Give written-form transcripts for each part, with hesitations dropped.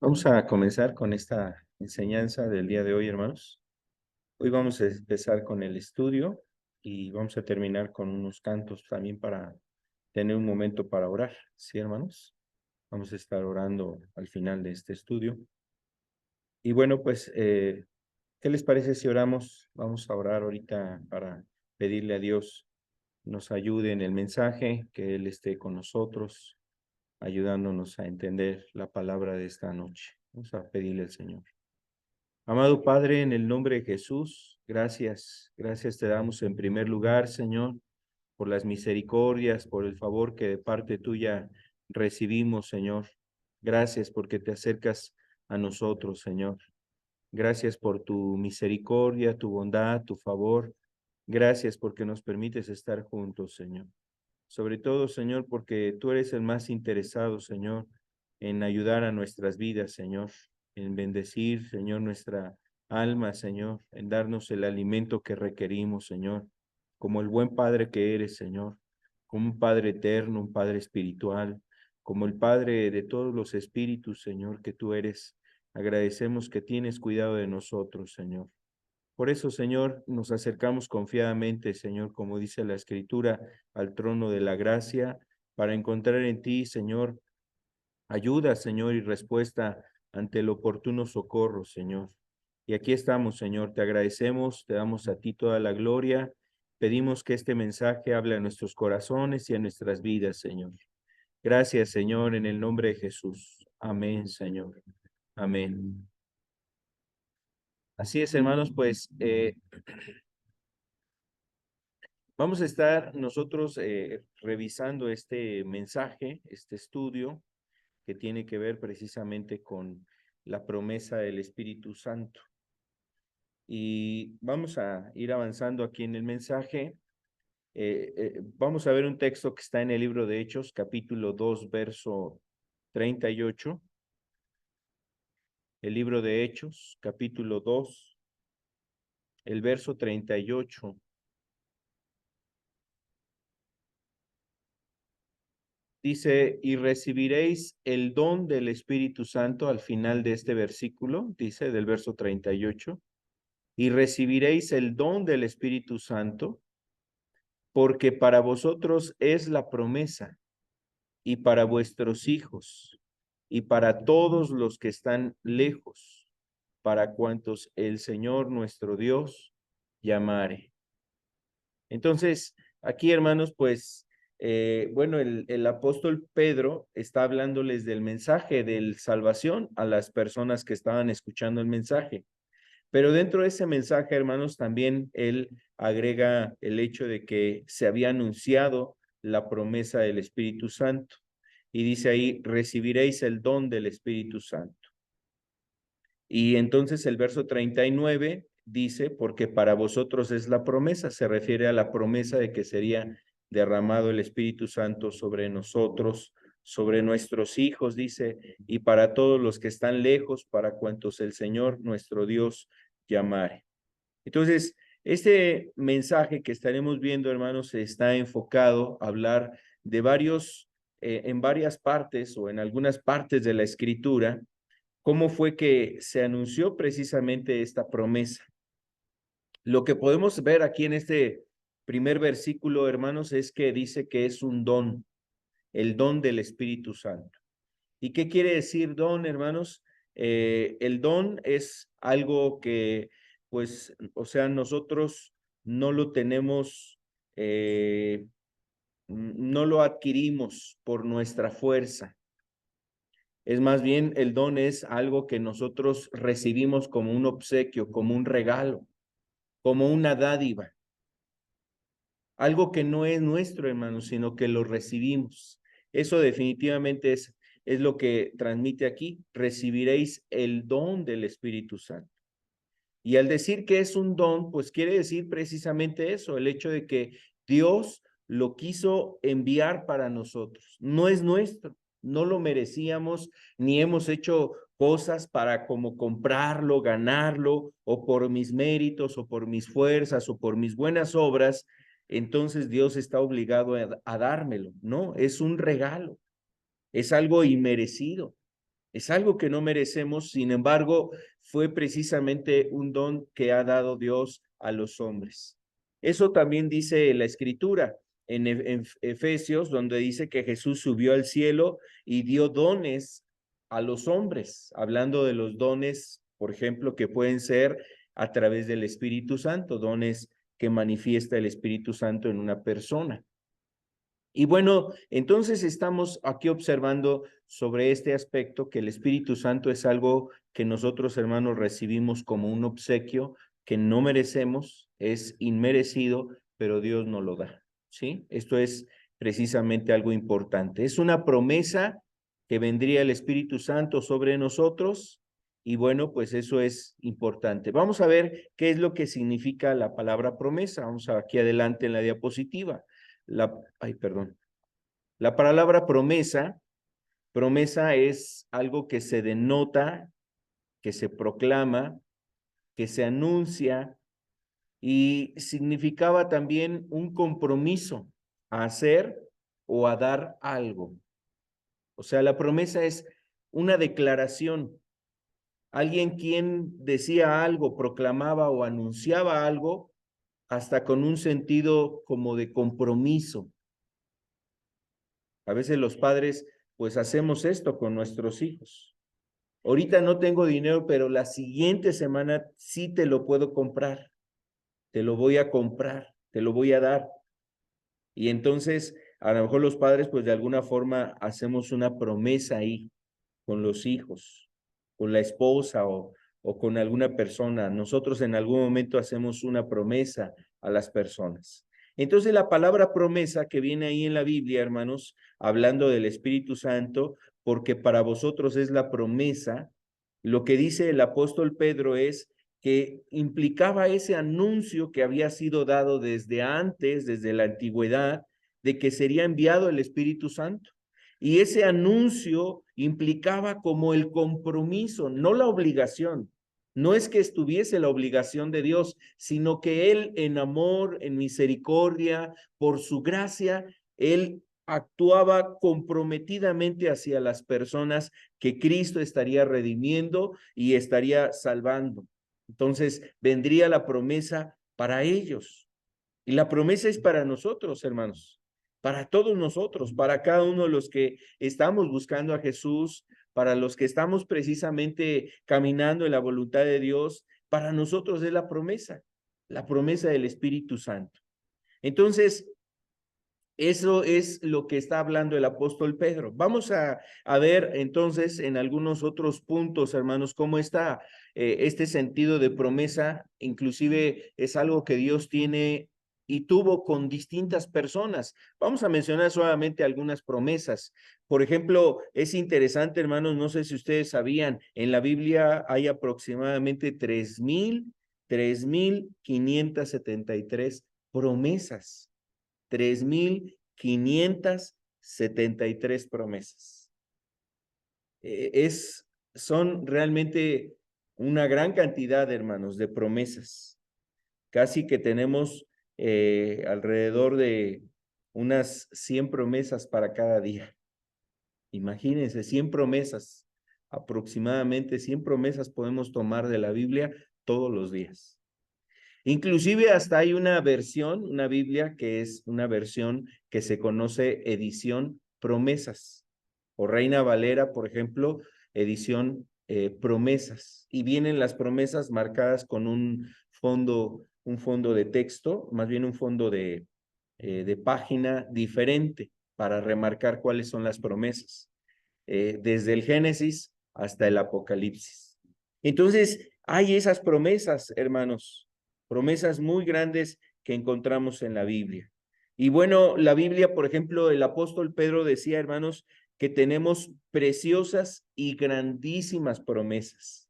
Vamos a comenzar con esta enseñanza del día de hoy, hermanos. Hoy vamos a empezar con el estudio y vamos a terminar con unos cantos también para tener un momento para orar. ¿Sí, hermanos? Vamos a estar orando al final de este estudio. Y bueno, pues, ¿qué les parece si oramos? Vamos a orar ahorita para pedirle a Dios nos ayude en el mensaje, que Él esté con nosotros, ayudándonos a entender la palabra de esta noche. Vamos a pedirle al Señor. Amado Padre, en el nombre de Jesús, gracias te damos en primer lugar, Señor, por las misericordias, por el favor que de parte tuya recibimos, Señor. Gracias porque te acercas a nosotros, Señor. Gracias por tu misericordia, tu bondad, tu favor. Gracias porque nos permites estar juntos, Señor. Sobre todo, Señor, porque tú eres el más interesado, Señor, en ayudar a nuestras vidas, Señor, en bendecir, Señor, nuestra alma, Señor, en darnos el alimento que requerimos, Señor, como el buen Padre que eres, Señor, como un Padre eterno, un Padre espiritual, como el Padre de todos los espíritus, Señor, que tú eres. Agradecemos que tienes cuidado de nosotros, Señor. Por eso, Señor, nos acercamos confiadamente, Señor, como dice la Escritura, al trono de la gracia, para encontrar en ti, Señor, ayuda, Señor, y respuesta ante el oportuno socorro, Señor. Y aquí estamos, Señor, te agradecemos, te damos a ti toda la gloria, pedimos que este mensaje hable a nuestros corazones y a nuestras vidas, Señor. Gracias, Señor, en el nombre de Jesús. Amén, Señor. Amén. Así es, hermanos, pues vamos a estar nosotros revisando este mensaje, este estudio, que tiene que ver precisamente con la promesa del Espíritu Santo. Y vamos a ir avanzando aquí en el mensaje. Vamos a ver un texto que está en el libro de Hechos, capítulo 2, verso 38. El libro de Hechos, capítulo 2, el verso 38. Dice, y recibiréis el don del Espíritu Santo al final de este versículo, dice del verso 38, y recibiréis el don del Espíritu Santo, porque para vosotros es la promesa, y para vuestros hijos, y para todos los que están lejos, para cuantos el Señor nuestro Dios llamare. Entonces, aquí, hermanos, pues, bueno, el apóstol Pedro está hablándoles del mensaje de salvación a las personas que estaban escuchando el mensaje. Pero dentro de ese mensaje, hermanos, también él agrega el hecho de que se había anunciado la promesa del Espíritu Santo. Y dice ahí, recibiréis el don del Espíritu Santo. Y entonces el verso 39 dice, porque para vosotros es la promesa, se refiere a la promesa de que sería derramado el Espíritu Santo sobre nosotros, sobre nuestros hijos, dice, y para todos los que están lejos, para cuantos el Señor nuestro Dios llamare. Entonces, este mensaje que estaremos viendo, hermanos, está enfocado a hablar de en varias partes o en algunas partes de la Escritura, cómo fue que se anunció precisamente esta promesa. Lo que podemos ver aquí en este primer versículo, hermanos, es que dice que es un don, el don del Espíritu Santo. ¿Y qué quiere decir don, hermanos? El don es algo que, pues, o sea, nosotros no lo tenemos, no lo adquirimos por nuestra fuerza. Es más bien, el don es algo que nosotros recibimos como un obsequio, como un regalo, como una dádiva. Algo que no es nuestro, hermano, sino que lo recibimos. Eso definitivamente es lo que transmite aquí. Recibiréis el don del Espíritu Santo. Y al decir que es un don, pues quiere decir precisamente eso, el hecho de que Dios lo quiso enviar para nosotros. No es nuestro, no lo merecíamos, ni hemos hecho cosas para como comprarlo, ganarlo, o por mis méritos, o por mis fuerzas, o por mis buenas obras. Entonces Dios está obligado a dármelo. No, es un regalo. es algo inmerecido, es algo que no merecemos, sin embargo, fue precisamente un don que ha dado Dios a los hombres. Eso también dice la Escritura en Efesios, donde dice que Jesús subió al cielo y dio dones a los hombres, hablando de los dones, por ejemplo, que pueden ser a través del Espíritu Santo, dones que manifiesta el Espíritu Santo en una persona. Y bueno, entonces estamos aquí observando sobre este aspecto que el Espíritu Santo es algo que nosotros, hermanos, recibimos como un obsequio que no merecemos, es inmerecido, pero Dios nos lo da, ¿sí? Esto es precisamente algo importante. Es una promesa que vendría el Espíritu Santo sobre nosotros y bueno, pues eso es importante. Vamos a ver qué es lo que significa la palabra promesa. Vamos aquí adelante en la diapositiva. Perdón. La palabra promesa es algo que se denota, que se proclama, que se anuncia y significaba también un compromiso a hacer o a dar algo. O sea, la promesa es una declaración. Alguien quien decía algo, proclamaba o anunciaba algo, hasta con un sentido como de compromiso. A veces los padres, pues hacemos esto con nuestros hijos. Ahorita no tengo dinero, pero la siguiente semana sí te lo puedo comprar. Te lo voy a comprar, te lo voy a dar. Y entonces, a lo mejor los padres, pues de alguna forma hacemos una promesa ahí con los hijos, con la esposa o con alguna persona. Nosotros en algún momento hacemos una promesa a las personas. Entonces la palabra promesa que viene ahí en la Biblia, hermanos, hablando del Espíritu Santo, porque para vosotros es la promesa, lo que dice el apóstol Pedro es que implicaba ese anuncio que había sido dado desde antes, desde la antigüedad, de que sería enviado el Espíritu Santo. Y ese anuncio implicaba como el compromiso, no la obligación. No es que estuviese la obligación de Dios, sino que Él en amor, en misericordia, por su gracia, Él actuaba comprometidamente hacia las personas que Cristo estaría redimiendo y estaría salvando. Entonces vendría la promesa para ellos. Y la promesa es para nosotros, hermanos, para todos nosotros, para cada uno de los que estamos buscando a Jesús, para los que estamos precisamente caminando en la voluntad de Dios, para nosotros es la promesa del Espíritu Santo. Entonces, eso es lo que está hablando el apóstol Pedro. Vamos a ver entonces en algunos otros puntos, hermanos, cómo está este sentido de promesa. Inclusive es algo que Dios tiene y tuvo con distintas personas. Vamos a mencionar solamente algunas promesas. Por ejemplo, es interesante, hermanos, no sé si ustedes sabían, en la Biblia hay aproximadamente 3,573 promesas. 3,573 promesas. Son realmente una gran cantidad, hermanos, de promesas. Casi que tenemos alrededor de unas 100 promesas para cada día. Imagínense, 100 promesas, aproximadamente 100 promesas podemos tomar de la Biblia todos los días. Inclusive hasta hay una Biblia que es una versión que se conoce edición promesas, o Reina Valera, por ejemplo, edición promesas. Y vienen las promesas marcadas con un fondo de texto, más bien un fondo de página diferente para remarcar cuáles son las promesas, desde el Génesis hasta el Apocalipsis. Entonces, hay esas promesas, hermanos, promesas muy grandes que encontramos en la Biblia. Y bueno, la Biblia, por ejemplo, el apóstol Pedro decía, hermanos, que tenemos preciosas y grandísimas promesas.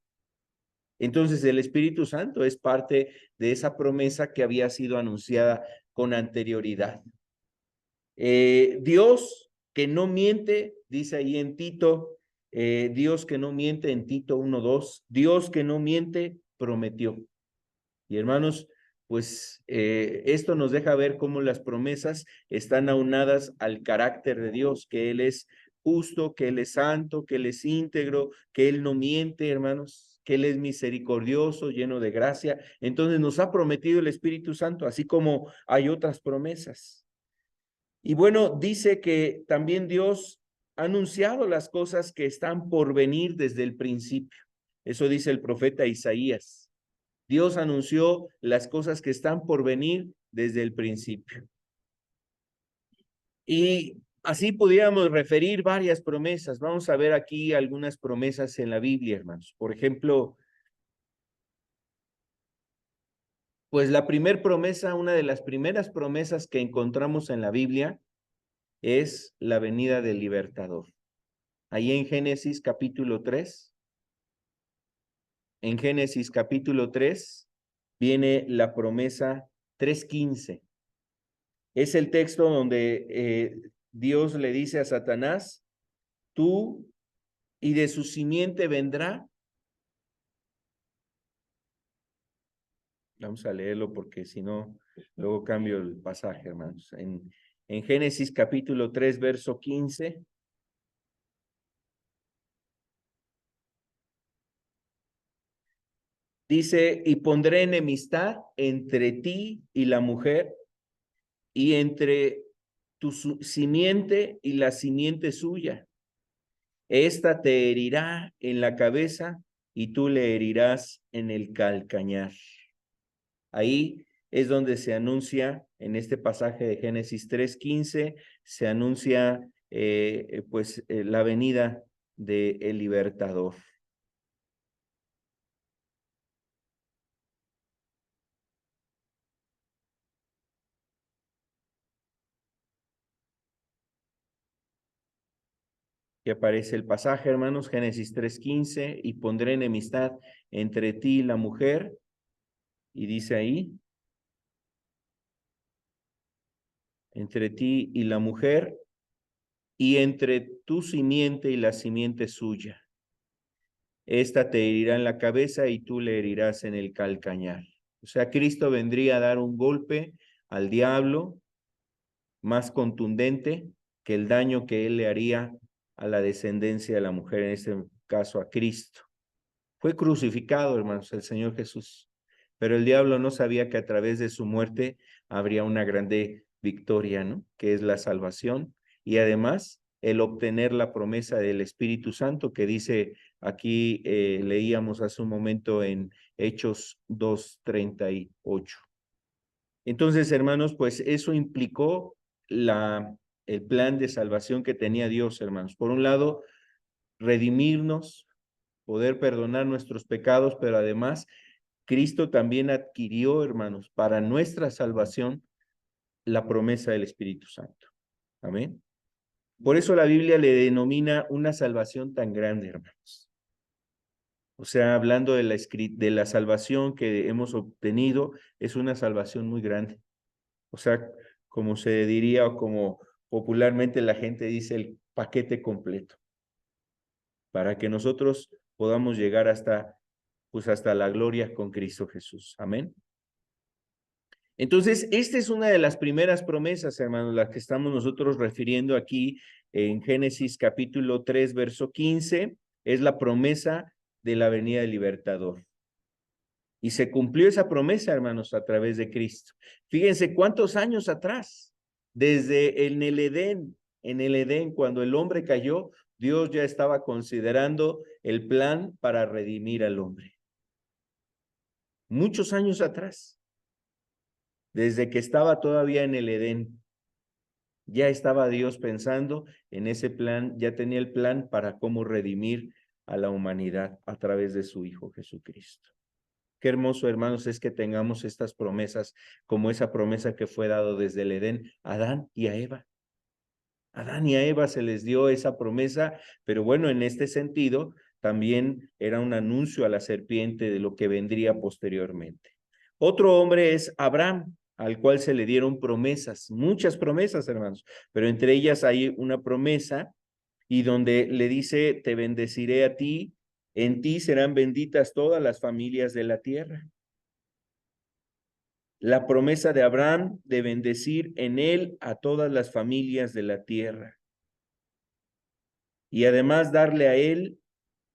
Entonces, el Espíritu Santo es parte de esa promesa que había sido anunciada con anterioridad. Dios que no miente, dice ahí en Tito, Dios que no miente en Tito 1:2, Dios que no miente, prometió. Y hermanos, pues esto nos deja ver cómo las promesas están aunadas al carácter de Dios, que Él es justo, que Él es santo, que Él es íntegro, que Él no miente, hermanos, que Él es misericordioso, lleno de gracia. Entonces nos ha prometido el Espíritu Santo, así como hay otras promesas. Y bueno, dice que también Dios ha anunciado las cosas que están por venir desde el principio. Eso dice el profeta Isaías. Dios anunció las cosas que están por venir desde el principio. Y así pudiéramos referir varias promesas. Vamos a ver aquí algunas promesas en la Biblia, hermanos. Por ejemplo, pues la primera promesa, una de las primeras promesas que encontramos en la Biblia es la venida del libertador. Ahí en Génesis capítulo 3, en Génesis capítulo 3 viene la promesa 3:15. Es el texto donde Dios le dice a Satanás, tú y de su simiente vendrá. Vamos a leerlo porque si no, luego cambio el pasaje, hermanos. En Génesis capítulo 3, verso 15. Dice, y pondré enemistad entre ti y la mujer, y entre tu simiente y la simiente suya. Esta te herirá en la cabeza y tú le herirás en el calcañar. Ahí es donde se anuncia, en este pasaje de Génesis 3:15, se anuncia la venida del libertador. Y aparece el pasaje, hermanos, Génesis 3:15, y pondré enemistad entre ti y la mujer, y dice ahí, entre ti y la mujer, y entre tu simiente y la simiente suya. Esta te herirá en la cabeza y tú le herirás en el calcañar. O sea, Cristo vendría a dar un golpe al diablo más contundente que el daño que él le haría a la descendencia de la mujer, en este caso a Cristo. Fue crucificado, hermanos, el Señor Jesús, pero el diablo no sabía que a través de su muerte habría una grande victoria, ¿no? Que es la salvación y además el obtener la promesa del Espíritu Santo que dice aquí, leíamos hace un momento en Hechos 2:38. Entonces, hermanos, pues eso implicó el plan de salvación que tenía Dios, hermanos. Por un lado, redimirnos, poder perdonar nuestros pecados, pero además Cristo también adquirió, hermanos, para nuestra salvación la promesa del Espíritu Santo. Amén. Por eso la Biblia le denomina una salvación tan grande, hermanos. O sea, hablando de la salvación que hemos obtenido, es una salvación muy grande. O sea, como se diría o como popularmente la gente dice, el paquete completo, para que nosotros podamos llegar hasta la gloria con Cristo Jesús. Amén. Entonces, esta es una de las primeras promesas, hermanos, las que estamos nosotros refiriendo aquí en Génesis capítulo 3, verso 15, es la promesa de la venida del libertador. Y se cumplió esa promesa, hermanos, a través de Cristo. Fíjense cuántos años atrás, desde en el Edén, cuando el hombre cayó, Dios ya estaba considerando el plan para redimir al hombre. Muchos años atrás, desde que estaba todavía en el Edén, ya estaba Dios pensando en ese plan, ya tenía el plan para cómo redimir a la humanidad a través de su Hijo Jesucristo. Qué hermoso, hermanos, es que tengamos estas promesas, como esa promesa que fue dado desde el Edén a Adán y a Eva. A Adán y a Eva se les dio esa promesa, pero bueno, en este sentido, también era un anuncio a la serpiente de lo que vendría posteriormente. Otro hombre es Abraham, al cual se le dieron promesas, muchas promesas, hermanos, pero entre ellas hay una promesa y donde le dice, te bendeciré a ti, en ti serán benditas todas las familias de la tierra. La promesa de Abraham de bendecir en él a todas las familias de la tierra. y además darle a él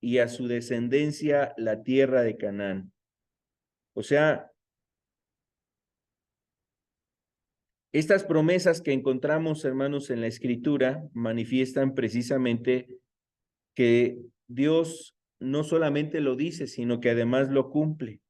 y a su descendencia la tierra de Canaán. O sea, estas promesas que encontramos, hermanos, en la Escritura manifiestan precisamente que Dios no solamente lo dice, sino que además lo cumple.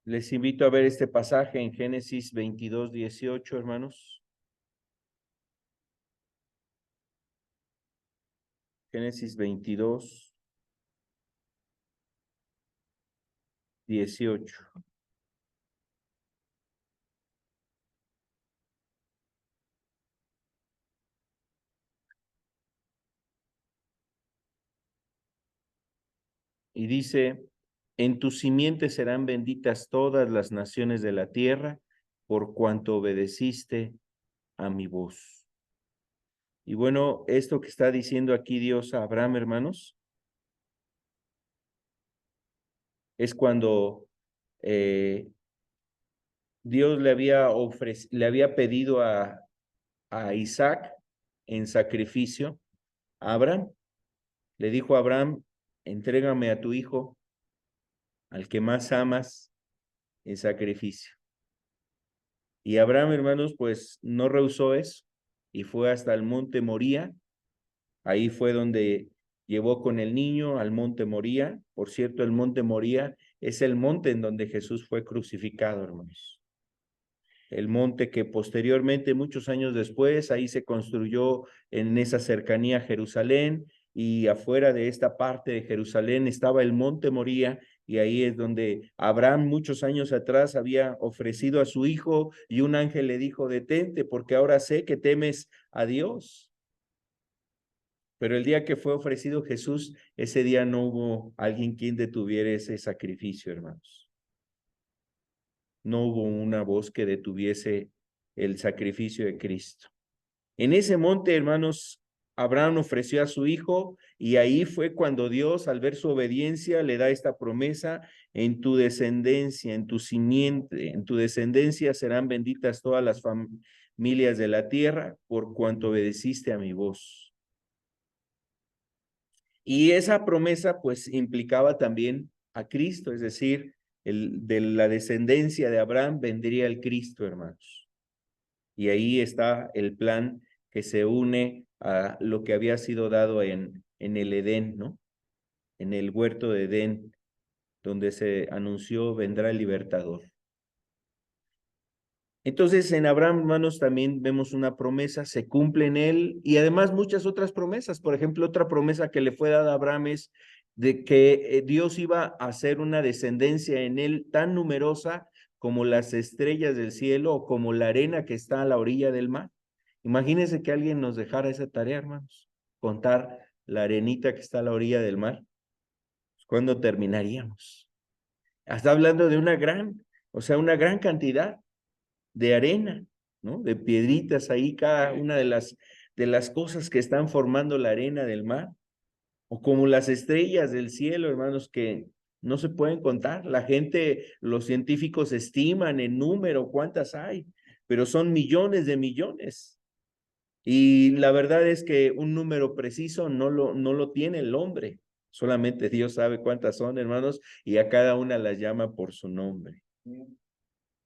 Les invito a ver este pasaje en Génesis 22:18, hermanos. Génesis 22:18. Y dice, en tu simiente serán benditas todas las naciones de la tierra, por cuanto obedeciste a mi voz. Y bueno, esto que está diciendo aquí Dios a Abraham, hermanos, es cuando Dios le había pedido a Isaac en sacrificio a Abraham. Le dijo a Abraham, entrégame a tu hijo, al que más amas, en sacrificio. Y Abraham, hermanos, pues no rehusó eso y fue hasta el monte Moría. Ahí fue donde llevó con el niño al monte Moría. Por cierto, el monte Moría es el monte en donde Jesús fue crucificado, hermanos. El monte que posteriormente, muchos años después, ahí se construyó en esa cercanía a Jerusalén, y afuera de esta parte de Jerusalén estaba el monte Moría, y ahí es donde Abraham muchos años atrás había ofrecido a su hijo, y un ángel le dijo, detente, porque ahora sé que temes a Dios. Pero el día que fue ofrecido Jesús, ese día no hubo alguien quien detuviera ese sacrificio, hermanos. No hubo una voz que detuviese el sacrificio de Cristo. En ese monte, hermanos, Abraham ofreció a su hijo, y ahí fue cuando Dios, al ver su obediencia, le da esta promesa: en tu descendencia, en tu simiente, en tu descendencia serán benditas todas las familias de la tierra, por cuanto obedeciste a mi voz. Y esa promesa pues implicaba también a Cristo, es decir, de la descendencia de Abraham vendría el Cristo, hermanos. Y ahí está el plan que se une a lo que había sido dado en el Edén, ¿no? En el huerto de Edén, donde se anunció vendrá el libertador. Entonces, en Abraham, hermanos, también vemos una promesa, se cumple en él, y además muchas otras promesas. Por ejemplo, otra promesa que le fue dada a Abraham es de que Dios iba a hacer una descendencia en él tan numerosa como las estrellas del cielo o como la arena que está a la orilla del mar. Imagínense que alguien nos dejara esa tarea, hermanos, contar la arenita que está a la orilla del mar. ¿Cuándo terminaríamos? Está hablando de una gran cantidad de arena, ¿no? De piedritas ahí, cada una de las cosas que están formando la arena del mar, o como las estrellas del cielo, hermanos, que no se pueden contar. La gente, los científicos estiman en número cuántas hay, pero son millones de millones. Y la verdad es que un número preciso no lo tiene el hombre. Solamente Dios sabe cuántas son, hermanos, y a cada una las llama por su nombre.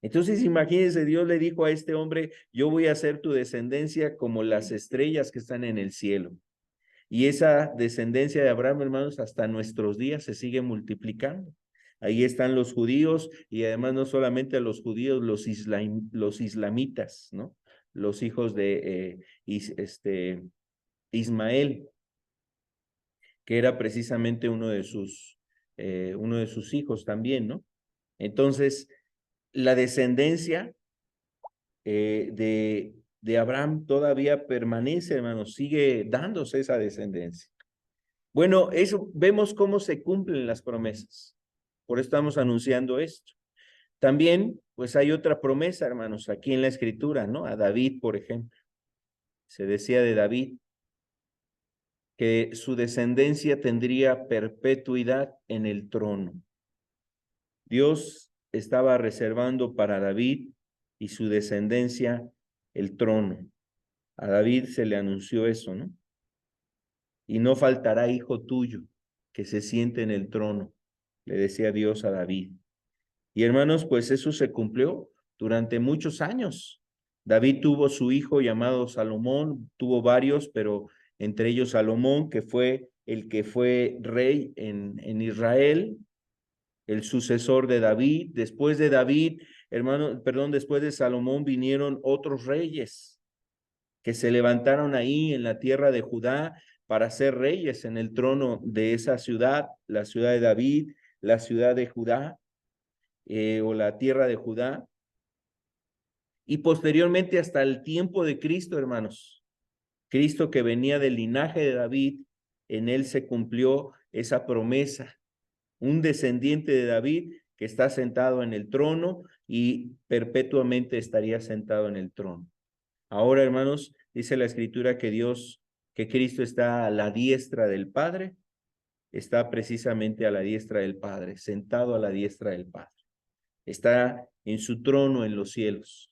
Entonces, imagínense, Dios le dijo a este hombre, yo voy a hacer tu descendencia como las estrellas que están en el cielo. Y esa descendencia de Abraham, hermanos, hasta nuestros días se sigue multiplicando. Ahí están los judíos, y además no solamente los judíos, los islamitas, ¿no? Los hijos de Ismael, que era precisamente uno de sus hijos también, ¿no? Entonces, la descendencia de Abraham todavía permanece, hermanos, sigue dándose esa descendencia. Bueno, eso vemos cómo se cumplen las promesas. Por eso estamos anunciando esto. También, pues hay otra promesa, hermanos, aquí en la Escritura, ¿no? A David, por ejemplo. Se decía de David que su descendencia tendría perpetuidad en el trono. Dios estaba reservando para David y su descendencia el trono. A David se le anunció eso, ¿no? Y no faltará hijo tuyo que se siente en el trono, le decía Dios a David. Y hermanos, pues eso se cumplió durante muchos años. David tuvo su hijo llamado Salomón, tuvo varios, pero entre ellos Salomón, que fue el que fue rey en Israel, el sucesor de David. Después de David, hermano, perdón, después de Salomón vinieron otros reyes que se levantaron ahí en la tierra de Judá para ser reyes en el trono de esa ciudad, la ciudad de David, la ciudad de Judá, o la tierra de Judá. Y posteriormente hasta el tiempo de Cristo, hermanos, Cristo que venía del linaje de David, en él se cumplió esa promesa, un descendiente de David que está sentado en el trono y perpetuamente estaría sentado en el trono. Ahora, hermanos, dice la Escritura que Dios, que Cristo está a la diestra del Padre, está precisamente a la diestra del Padre, sentado a la diestra del Padre. Está en su trono en los cielos.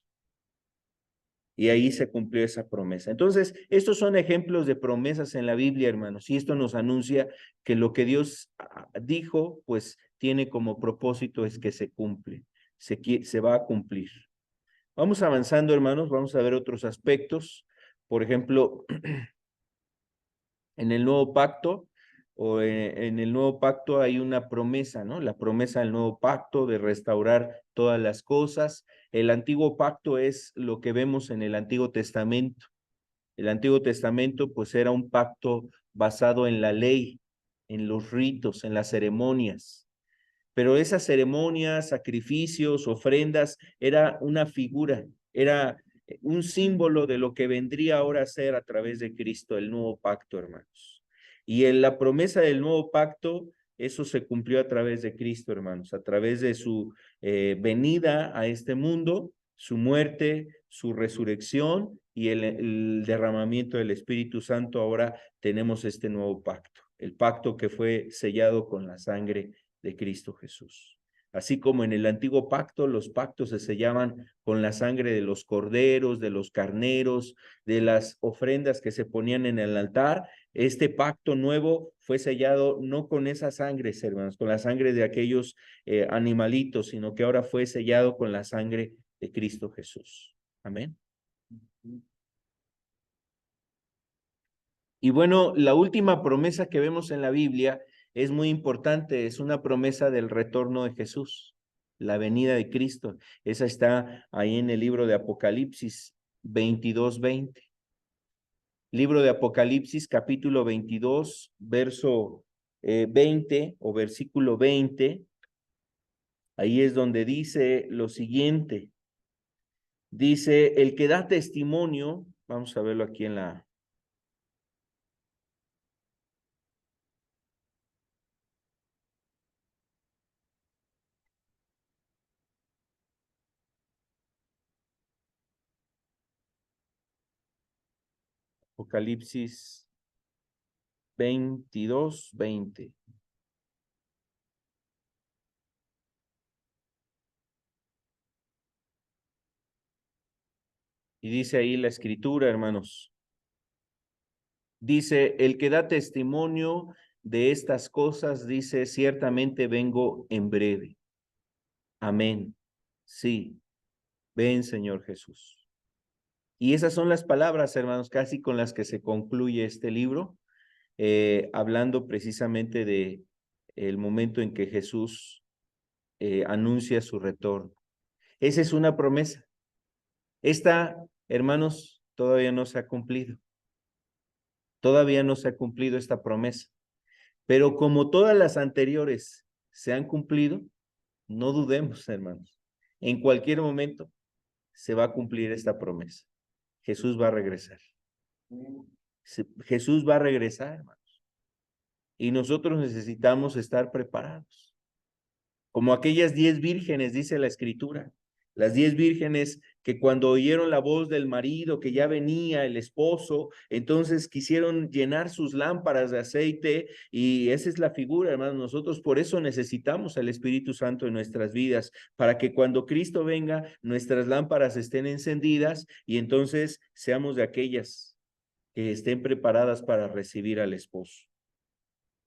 Y ahí se cumplió esa promesa. Entonces, estos son ejemplos de promesas en la Biblia, hermanos, y esto nos anuncia que lo que Dios dijo, pues tiene como propósito es que se cumple, se va a cumplir. Vamos avanzando, hermanos, vamos a ver otros aspectos. Por ejemplo, en el nuevo pacto, en el nuevo pacto hay una promesa, ¿no? La promesa del nuevo pacto de restaurar todas las cosas. El antiguo pacto es lo que vemos en el Antiguo Testamento. El Antiguo Testamento, pues, era un pacto basado en la ley, en los ritos, en las ceremonias. Pero esas ceremonias, sacrificios, ofrendas, era una figura, era un símbolo de lo que vendría ahora a ser a través de Cristo, el nuevo pacto, hermanos. Y en la promesa del nuevo pacto, eso se cumplió a través de Cristo, hermanos, a través de su venida a este mundo, su muerte, su resurrección y el derramamiento del Espíritu Santo. Ahora tenemos este nuevo pacto, el pacto que fue sellado con la sangre de Cristo Jesús. Así como en el antiguo pacto, los pactos se sellaban con la sangre de los corderos, de los carneros, de las ofrendas que se ponían en el altar. Este pacto nuevo fue sellado no con esa sangre, hermanos, con la sangre de aquellos animalitos, sino que ahora fue sellado con la sangre de Cristo Jesús. Amén. Y bueno, la última promesa que vemos en la Biblia es muy importante, es una promesa del retorno de Jesús, la venida de Cristo. Esa está ahí en el libro de Apocalipsis 22:20. Libro de Apocalipsis, capítulo 22, verso 20 o versículo 20. Ahí es donde dice lo siguiente. Dice, el que da testimonio, vamos a verlo aquí en la... Apocalipsis 22:20. Y dice ahí la escritura, hermanos. Dice, el que da testimonio de estas cosas, dice, ciertamente vengo en breve. Amén. Sí, ven, Señor Jesús. Y esas son las palabras, hermanos, casi con las que se concluye este libro, hablando precisamente de el momento en que Jesús anuncia su retorno. Esa es una promesa. Esta, hermanos, todavía no se ha cumplido. Todavía no se ha cumplido esta promesa. Pero como todas las anteriores se han cumplido, no dudemos, hermanos. En cualquier momento se va a cumplir esta promesa. Jesús va a regresar. Jesús va a regresar, hermanos. Y nosotros necesitamos estar preparados. Como aquellas 10 vírgenes, dice la Escritura. Las 10 vírgenes que cuando oyeron la voz del marido, que ya venía el esposo, entonces quisieron llenar sus lámparas de aceite, y esa es la figura, hermanos. Nosotros por eso necesitamos al Espíritu Santo en nuestras vidas, para que cuando Cristo venga, nuestras lámparas estén encendidas y entonces seamos de aquellas que estén preparadas para recibir al esposo.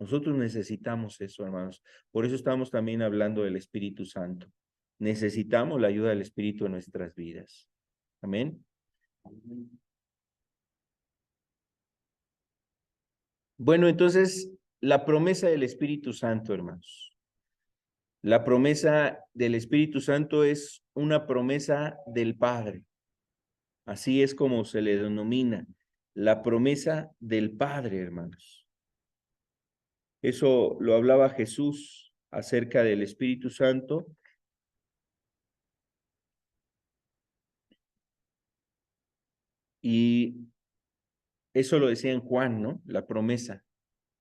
Nosotros necesitamos eso, hermanos. Por eso estamos también hablando del Espíritu Santo. Necesitamos la ayuda del Espíritu en nuestras vidas. Amén. Bueno, entonces, la promesa del Espíritu Santo, hermanos. La promesa del Espíritu Santo es una promesa del Padre. Así es como se le denomina, la promesa del Padre, hermanos. Eso lo hablaba Jesús acerca del Espíritu Santo. Y eso lo decía en Juan, ¿no? La promesa,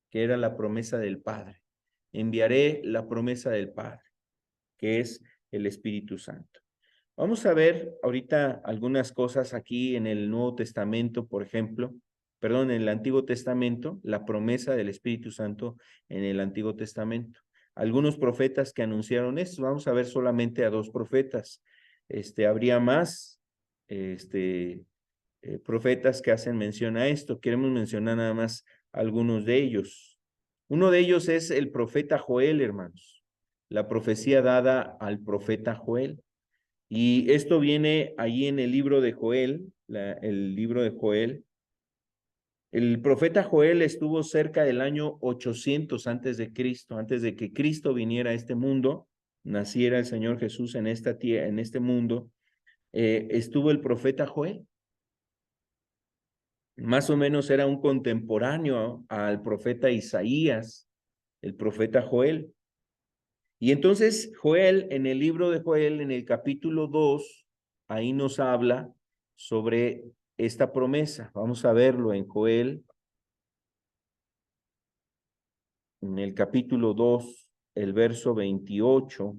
que era la promesa del Padre. Enviaré la promesa del Padre, que es el Espíritu Santo. Vamos a ver ahorita algunas cosas aquí en el Nuevo Testamento, por ejemplo, perdón, en el Antiguo Testamento, la promesa del Espíritu Santo en el Antiguo Testamento. Algunos profetas que anunciaron esto, vamos a ver solamente a 2 profetas. Habría más, profetas que hacen mención a esto. Queremos mencionar nada más algunos de ellos. Uno de ellos es el profeta Joel, hermanos. La profecía dada al profeta Joel. Y esto viene ahí en el libro de Joel, el libro de Joel. El profeta Joel estuvo cerca del año 800 antes de Cristo, antes de que Cristo viniera a este mundo, naciera el Señor Jesús en esta tierra, en este mundo. Estuvo el profeta Joel. Más o menos era un contemporáneo al profeta Isaías, el profeta Joel. Y entonces Joel, en el libro de Joel, en el capítulo 2, ahí nos habla sobre esta promesa. Vamos a verlo en Joel, en el capítulo 2, el verso 28.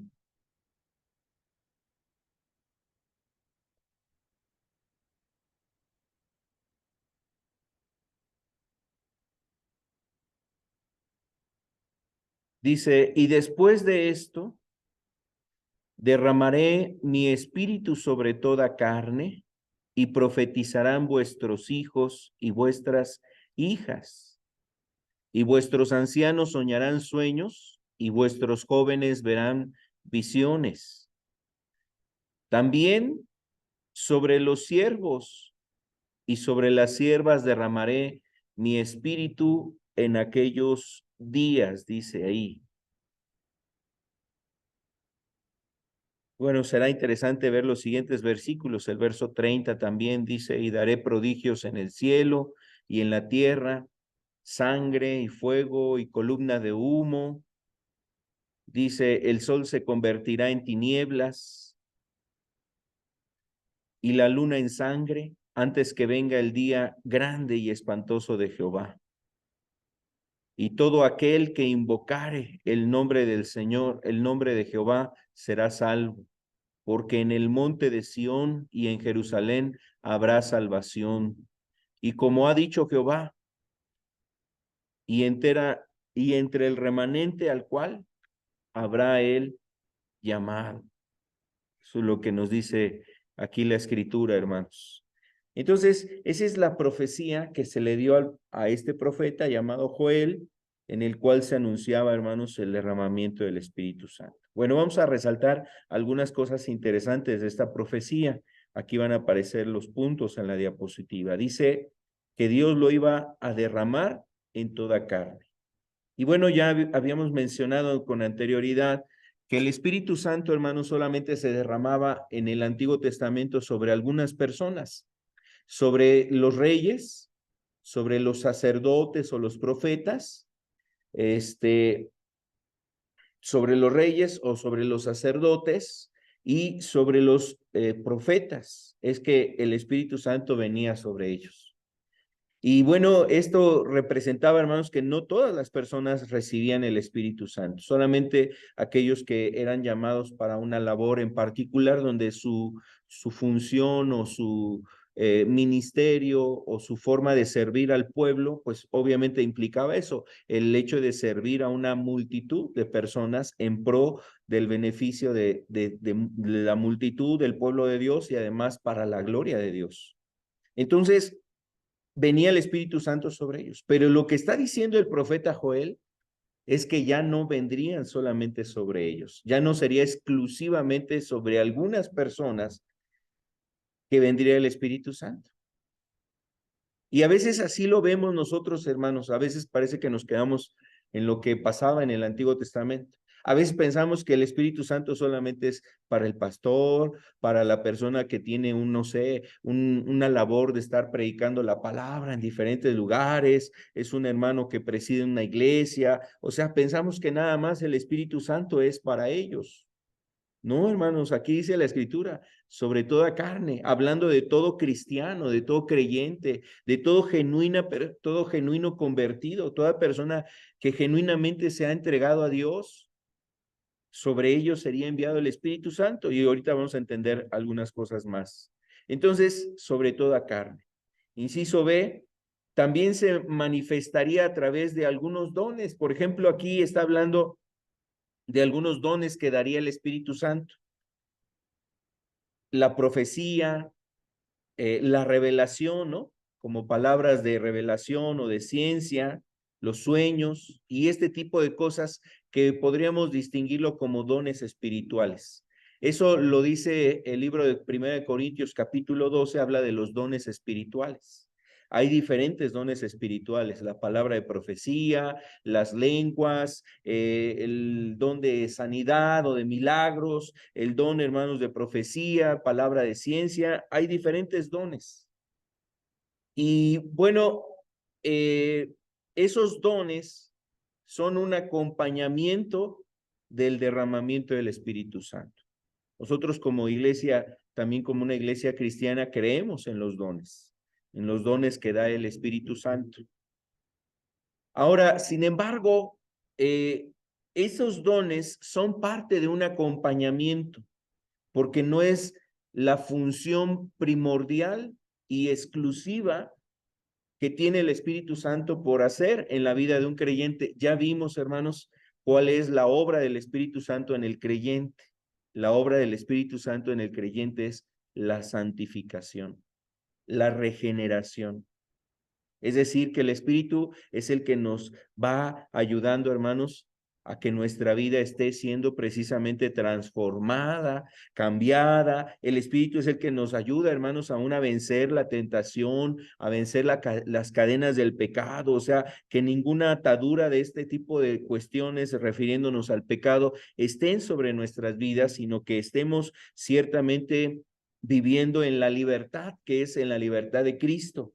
Dice, y después de esto, derramaré mi espíritu sobre toda carne, y profetizarán vuestros hijos y vuestras hijas, y vuestros ancianos soñarán sueños, y vuestros jóvenes verán visiones. También sobre los siervos y sobre las siervas derramaré mi espíritu en aquellos días, dice ahí. Bueno, será interesante ver los siguientes versículos. El verso 30 también dice, y daré prodigios en el cielo y en la tierra, sangre y fuego y columna de humo. Dice, el sol se convertirá en tinieblas y la luna en sangre antes que venga el día grande y espantoso de Jehová. Y todo aquel que invocare el nombre del Señor, el nombre de Jehová, será salvo, porque en el monte de Sión y en Jerusalén habrá salvación. Y como ha dicho Jehová, y entre el remanente al cual habrá él llamado. Eso es lo que nos dice aquí la escritura, hermanos. Entonces, esa es la profecía que se le dio a este profeta llamado Joel, en el cual se anunciaba, hermanos, el derramamiento del Espíritu Santo. Bueno, vamos a resaltar algunas cosas interesantes de esta profecía. Aquí van a aparecer los puntos en la diapositiva. Dice que Dios lo iba a derramar en toda carne. Y bueno, ya habíamos mencionado con anterioridad que el Espíritu Santo, hermano, solamente se derramaba en el Antiguo Testamento sobre algunas personas, sobre los reyes, sobre los sacerdotes o los profetas, sobre los reyes o sobre los sacerdotes y sobre los profetas. Es que el Espíritu Santo venía sobre ellos. Y bueno, esto representaba, hermanos, que no todas las personas recibían el Espíritu Santo, solamente aquellos que eran llamados para una labor en particular, donde su función o su ministerio o su forma de servir al pueblo, pues obviamente implicaba eso, el hecho de servir a una multitud de personas en pro del beneficio de la multitud del pueblo de Dios y además para la gloria de Dios. Entonces, venía el Espíritu Santo sobre ellos. Pero lo que está diciendo el profeta Joel es que ya no vendrían solamente sobre ellos, ya no sería exclusivamente sobre algunas personas que vendría el Espíritu Santo. Y a veces así lo vemos nosotros, hermanos, a veces parece que nos quedamos en lo que pasaba en el Antiguo Testamento. A veces pensamos que el Espíritu Santo solamente es para el pastor, para la persona que tiene no sé, una labor de estar predicando la palabra en diferentes lugares, es un hermano que preside una iglesia, o sea, pensamos que nada más el Espíritu Santo es para ellos. No, hermanos, aquí dice la Escritura, sobre toda carne, hablando de todo cristiano, de todo creyente, de todo genuino convertido, toda persona que genuinamente se ha entregado a Dios, sobre ellos sería enviado el Espíritu Santo. Y ahorita vamos a entender algunas cosas más. Entonces, sobre toda carne. Inciso B, también se manifestaría a través de algunos dones. Por ejemplo, aquí está hablando de algunos dones que daría el Espíritu Santo. La profecía, la revelación, ¿no? Como palabras de revelación o de ciencia, los sueños y este tipo de cosas que podríamos distinguirlo como dones espirituales. Eso lo dice el libro de 1 Corintios capítulo 12, habla de los dones espirituales. Hay diferentes dones espirituales, la palabra de profecía, las lenguas, el don de sanidad o de milagros, el don, hermanos, de profecía, palabra de ciencia, hay diferentes dones. Y bueno, eh, esos dones son un acompañamiento del derramamiento del Espíritu Santo. Nosotros como iglesia, también como una iglesia cristiana, creemos en los dones que da el Espíritu Santo. Ahora, sin embargo, esos dones son parte de un acompañamiento, porque no es la función primordial y exclusiva que tiene el Espíritu Santo por hacer en la vida de un creyente. Ya vimos, hermanos, cuál es la obra del Espíritu Santo en el creyente. La obra del Espíritu Santo en el creyente es la santificación, la regeneración. Es decir, que el Espíritu es el que nos va ayudando, hermanos, a que nuestra vida esté siendo precisamente transformada, cambiada. El Espíritu es el que nos ayuda, hermanos, aún a vencer la tentación, a vencer las cadenas del pecado. O sea, que ninguna atadura de este tipo de cuestiones, refiriéndonos al pecado, estén sobre nuestras vidas, sino que estemos ciertamente viviendo en la libertad, que es en la libertad de Cristo.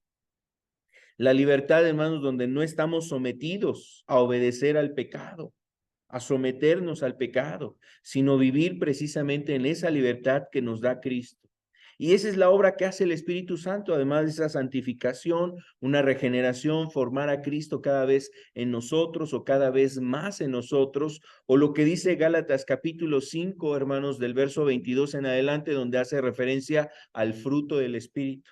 La libertad, hermanos, donde no estamos sometidos a obedecer al pecado, a someternos al pecado, sino vivir precisamente en esa libertad que nos da Cristo. Y esa es la obra que hace el Espíritu Santo, además de esa santificación, una regeneración, formar a Cristo cada vez en nosotros o cada vez más en nosotros, o lo que dice Gálatas capítulo 5, hermanos, del verso 22 en adelante, donde hace referencia al fruto del Espíritu.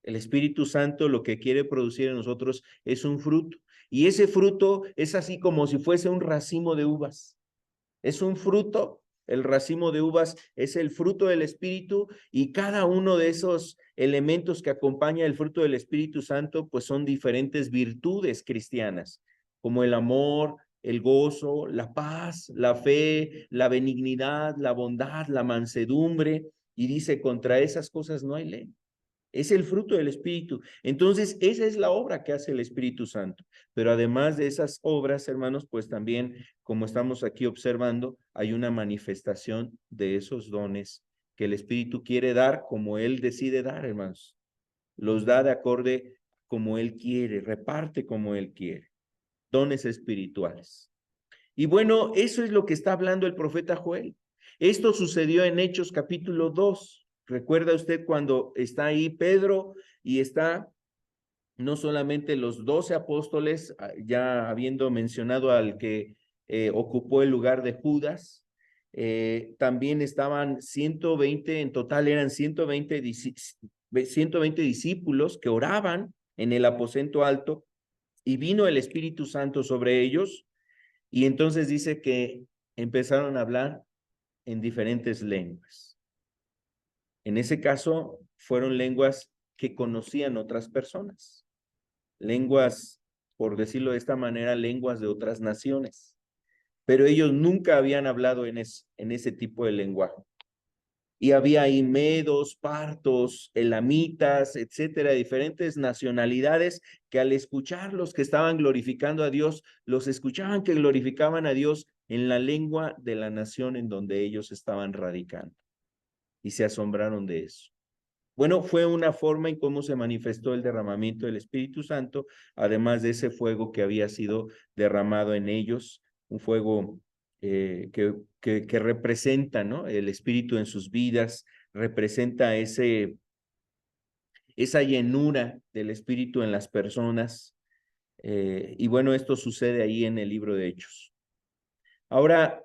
El Espíritu Santo lo que quiere producir en nosotros es un fruto. Y ese fruto es así como si fuese un racimo de uvas. Es un fruto, el racimo de uvas es el fruto del Espíritu y cada uno de esos elementos que acompaña el fruto del Espíritu Santo, pues son diferentes virtudes cristianas, como el amor, el gozo, la paz, la fe, la benignidad, la bondad, la mansedumbre. Y dice, contra esas cosas no hay ley. Es el fruto del Espíritu. Entonces, esa es la obra que hace el Espíritu Santo. Pero además de esas obras, hermanos, pues también, como estamos aquí observando, hay una manifestación de esos dones que el Espíritu quiere dar como Él decide dar, hermanos. Los da de acorde como Él quiere, reparte como Él quiere. Dones espirituales. Y bueno, eso es lo que está hablando el profeta Joel. Esto sucedió en Hechos capítulo 2. ¿Recuerda usted cuando está ahí Pedro y está no solamente los 12 apóstoles, ya habiendo mencionado al que ocupó el lugar de Judas, también estaban 120, en total eran 120 discípulos que oraban en el aposento alto, y vino el Espíritu Santo sobre ellos, y entonces dice que empezaron a hablar en diferentes lenguas. En ese caso, fueron lenguas que conocían otras personas, lenguas, por decirlo de esta manera, lenguas de otras naciones, pero ellos nunca habían hablado en ese tipo de lenguaje. Y había ahí medos, partos, elamitas, etcétera, diferentes nacionalidades que al escuchar los que estaban glorificando a Dios, los escuchaban que glorificaban a Dios en la lengua de la nación en donde ellos estaban radicando. Y se asombraron de eso. Bueno, fue una forma en cómo se manifestó el derramamiento del Espíritu Santo, además de ese fuego que había sido derramado en ellos, un fuego que representa, ¿no?, el Espíritu en sus vidas, representa esa llenura del Espíritu en las personas. Y bueno, esto sucede ahí en el libro de Hechos. Ahora,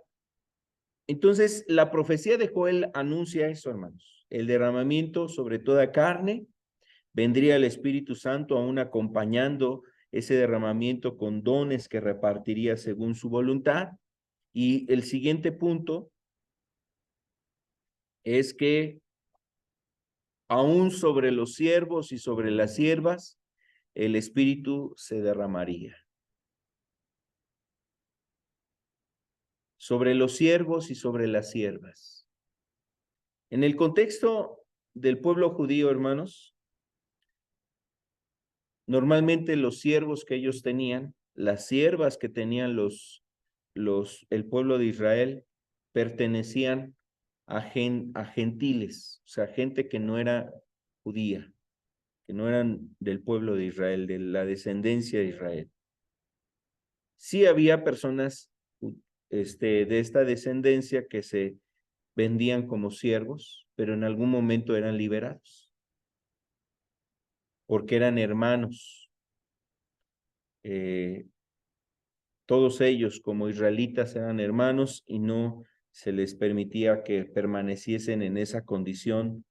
entonces, la profecía de Joel anuncia eso, hermanos, el derramamiento sobre toda carne. Vendría el Espíritu Santo aún acompañando ese derramamiento con dones que repartiría según su voluntad. Y el siguiente punto es que aún sobre los siervos y sobre las siervas, el Espíritu se derramaría. Sobre los siervos y sobre las siervas. En el contexto del pueblo judío, hermanos, normalmente los siervos que ellos tenían, las siervas que tenían el pueblo de Israel, pertenecían a gentiles, o sea, gente que no era judía, que no eran del pueblo de Israel, de la descendencia de Israel. Sí había personas de esta descendencia que se vendían como siervos, pero en algún momento eran liberados, porque eran hermanos. Todos ellos como israelitas eran hermanos y no se les permitía que permaneciesen en esa condición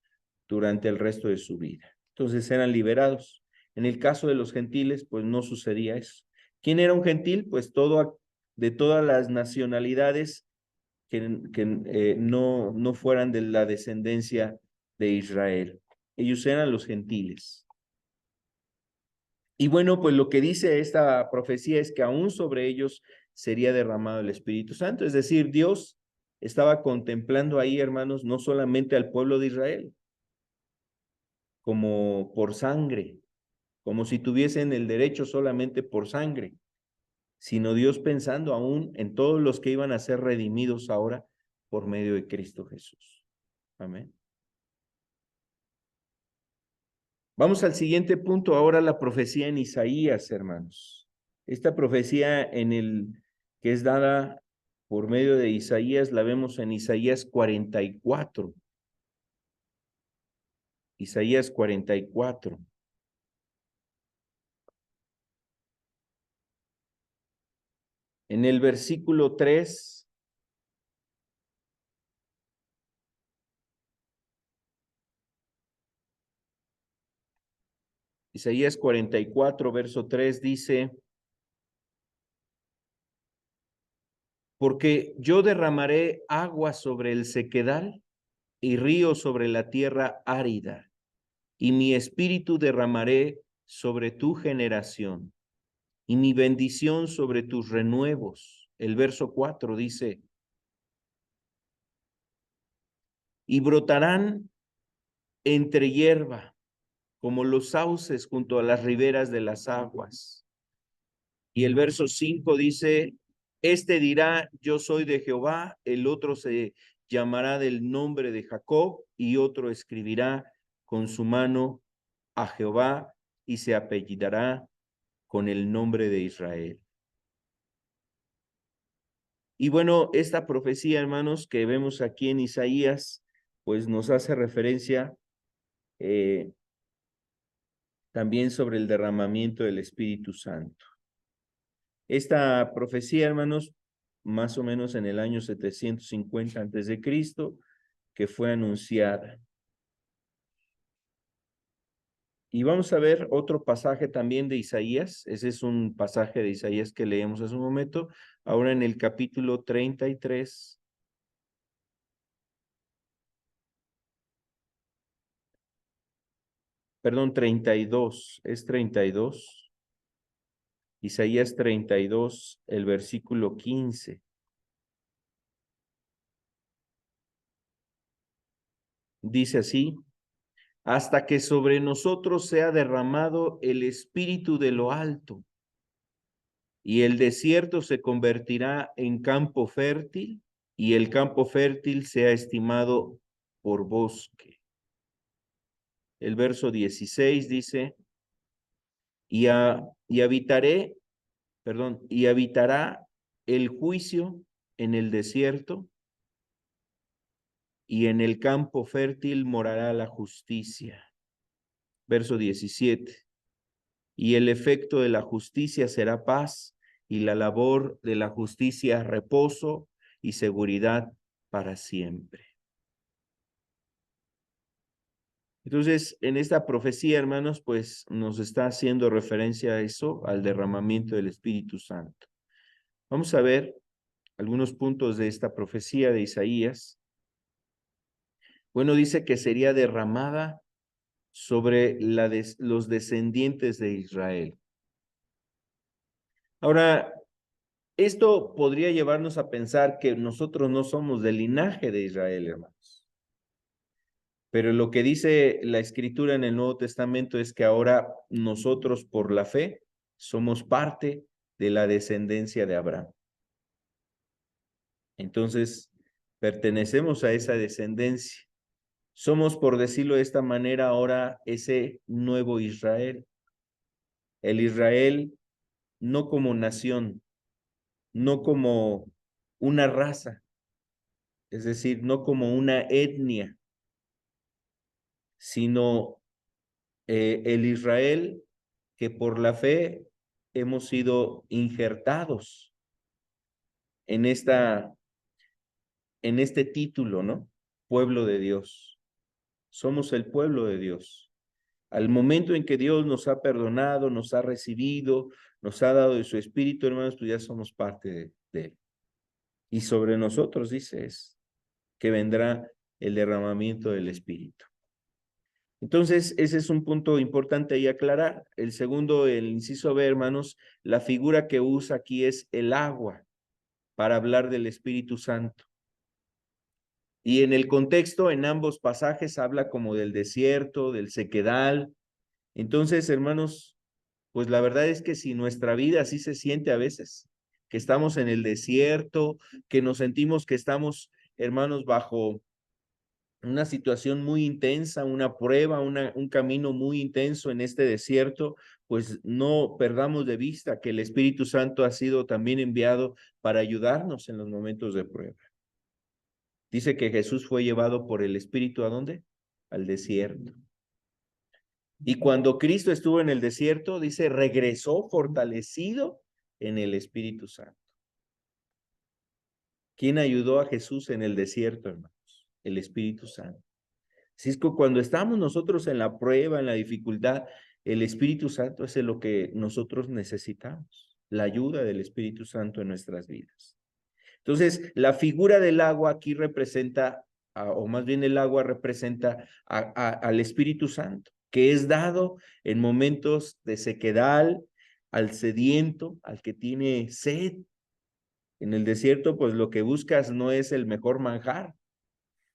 durante el resto de su vida. Entonces eran liberados. En el caso de los gentiles, pues no sucedía eso. ¿Quién era un gentil? Pues de todas las nacionalidades que no fueran de la descendencia de Israel. Ellos eran los gentiles. Y bueno, pues lo que dice esta profecía es que aún sobre ellos sería derramado el Espíritu Santo. Es decir, Dios estaba contemplando ahí, hermanos, no solamente al pueblo de Israel, como por sangre, como si tuviesen el derecho solamente por sangre, sino Dios pensando aún en todos los que iban a ser redimidos ahora por medio de Cristo Jesús. Amén. Vamos al siguiente punto, ahora la profecía en Isaías, hermanos. Esta profecía que es dada por medio de Isaías, la vemos en Isaías 44. Isaías 44. En el versículo 3, Isaías 44, verso 3 dice: porque yo derramaré agua sobre el sequedal y río sobre la tierra árida, y mi espíritu derramaré sobre tu generación, y mi bendición sobre tus renuevos. El verso 4 dice: y brotarán entre hierba, como los sauces junto a las riberas de las aguas. Y el verso 5 dice: este dirá, yo soy de Jehová, el otro se llamará del nombre de Jacob, y otro escribirá con su mano a Jehová, y se apellidará con el nombre de Israel. Y bueno, esta profecía, hermanos, que vemos aquí en Isaías, pues nos hace referencia también sobre el derramamiento del Espíritu Santo. Esta profecía, hermanos, más o menos en el año 750 a.C., que fue anunciada. Y vamos a ver otro pasaje también de Isaías. Ese es un pasaje de Isaías que leemos hace un momento. Ahora en el capítulo 33. Perdón, 32. Es 32. Isaías 32, el versículo 15. Dice así: hasta que sobre nosotros sea derramado el espíritu de lo alto, y el desierto se convertirá en campo fértil, y el campo fértil sea estimado por bosque. El verso 16 dice: y habitaré, perdón, y habitará el juicio en el desierto, y en el campo fértil morará la justicia. Verso 17. Y el efecto de la justicia será paz, y la labor de la justicia reposo y seguridad para siempre. Entonces, en esta profecía, hermanos, pues nos está haciendo referencia a eso, al derramamiento del Espíritu Santo. Vamos a ver algunos puntos de esta profecía de Isaías. Bueno, dice que sería derramada sobre los descendientes de Israel. Ahora, esto podría llevarnos a pensar que nosotros no somos del linaje de Israel, hermanos. Pero lo que dice la Escritura en el Nuevo Testamento es que ahora nosotros por la fe somos parte de la descendencia de Abraham. Entonces, pertenecemos a esa descendencia. Somos, por decirlo de esta manera, ahora ese nuevo Israel. El Israel no como nación, no como una raza, es decir, no como una etnia, sino el Israel que por la fe hemos sido injertados en en este título, ¿no? Pueblo de Dios. Somos el pueblo de Dios. Al momento en que Dios nos ha perdonado, nos ha recibido, nos ha dado de su espíritu, hermanos, pues ya somos parte de él. Y sobre nosotros, dice, es que vendrá el derramamiento del espíritu. Entonces, ese es un punto importante ahí aclarar. El segundo, el inciso B, hermanos, la figura que usa aquí es el agua para hablar del Espíritu Santo. Y en el contexto, en ambos pasajes, habla como del desierto, del sequedal. Entonces, hermanos, pues la verdad es que si nuestra vida así se siente a veces, que estamos en el desierto, que nos sentimos que estamos, hermanos, bajo una situación muy intensa, una prueba, un camino muy intenso en este desierto, pues no perdamos de vista que el Espíritu Santo ha sido también enviado para ayudarnos en los momentos de prueba. Dice que Jesús fue llevado por el Espíritu ¿a dónde? Al desierto. Y cuando Cristo estuvo en el desierto, dice, regresó fortalecido en el Espíritu Santo. ¿Quién ayudó a Jesús en el desierto, hermanos? El Espíritu Santo. Si es que cuando estamos nosotros en la prueba, en la dificultad, el Espíritu Santo es lo que nosotros necesitamos, la ayuda del Espíritu Santo en nuestras vidas. Entonces, la figura del agua aquí representa, o más bien el agua representa al Espíritu Santo, que es dado en momentos de sequedad, al sediento, al que tiene sed. En el desierto, pues lo que buscas no es el mejor manjar,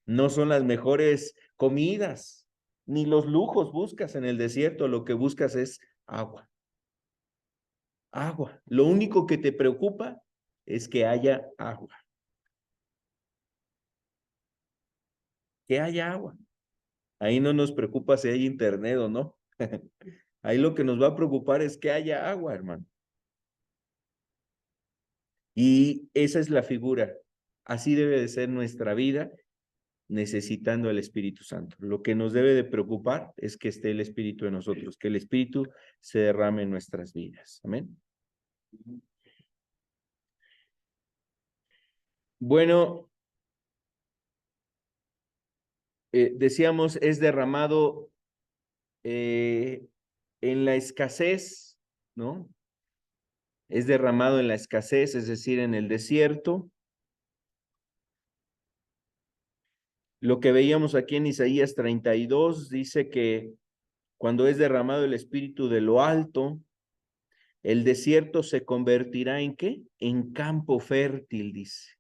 no son las mejores comidas, ni los lujos buscas en el desierto, lo que buscas es agua. Agua. Lo único que te preocupa es que haya agua. Que haya agua. Ahí no nos preocupa si hay internet o no. Ahí lo que nos va a preocupar es que haya agua, hermano. Y esa es la figura. Así debe de ser nuestra vida necesitando el Espíritu Santo. Lo que nos debe de preocupar es que esté el Espíritu en nosotros, que el Espíritu se derrame en nuestras vidas. Amén. Bueno, decíamos, es derramado en la escasez, ¿no? Es derramado en la escasez, es decir, en el desierto. Lo que veíamos aquí en Isaías 32 dice que cuando es derramado el Espíritu de lo alto, el desierto se convertirá ¿en qué? En campo fértil, dice.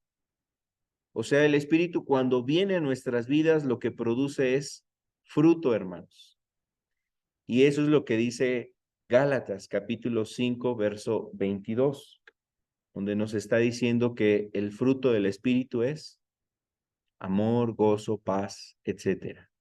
O sea, el Espíritu cuando viene a nuestras vidas lo que produce es fruto, hermanos. Y eso es lo que dice Gálatas capítulo 5, verso 22, donde nos está diciendo que el fruto del Espíritu es amor, gozo, paz, etcétera.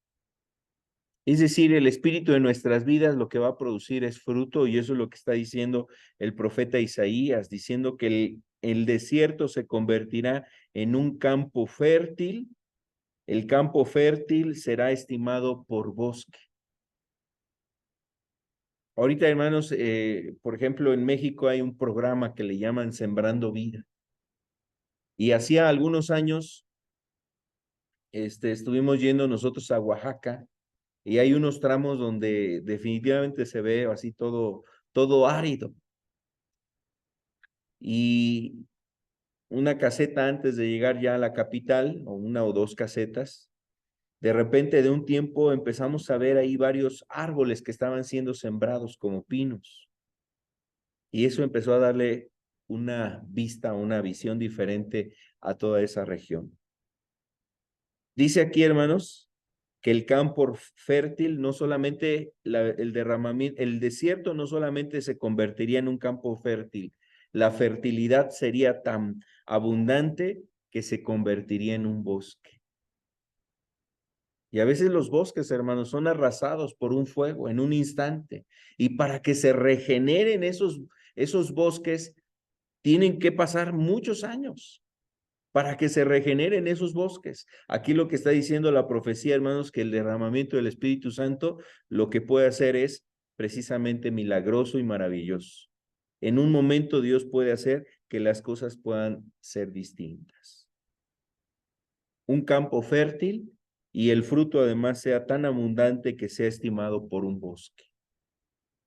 Es decir, el Espíritu de nuestras vidas lo que va a producir es fruto, y eso es lo que está diciendo el profeta Isaías, diciendo que el desierto se convertirá en un campo fértil. El campo fértil será estimado por bosque. Ahorita, hermanos, por ejemplo, en México hay un programa que le llaman Sembrando Vida. Y hacía algunos años, estuvimos yendo nosotros a Oaxaca, y hay unos tramos donde definitivamente se ve así todo árido. Y una caseta antes de llegar ya a la capital, o una o dos casetas, de repente de un tiempo empezamos a ver ahí varios árboles que estaban siendo sembrados como pinos. Y eso empezó a darle una vista, una visión diferente a toda esa región. Dice aquí, hermanos, que el campo fértil no solamente el derramamiento, el desierto no solamente se convertiría en un campo fértil, la fertilidad sería tan abundante que se convertiría en un bosque. Y a veces los bosques, hermanos, son arrasados por un fuego en un instante. Y para que se regeneren esos bosques, tienen que pasar muchos años para que se regeneren esos bosques. Aquí lo que está diciendo la profecía, hermanos, que el derramamiento del Espíritu Santo lo que puede hacer es precisamente milagroso y maravilloso. En un momento Dios puede hacer que las cosas puedan ser distintas. Un campo fértil y el fruto además sea tan abundante que sea estimado por un bosque.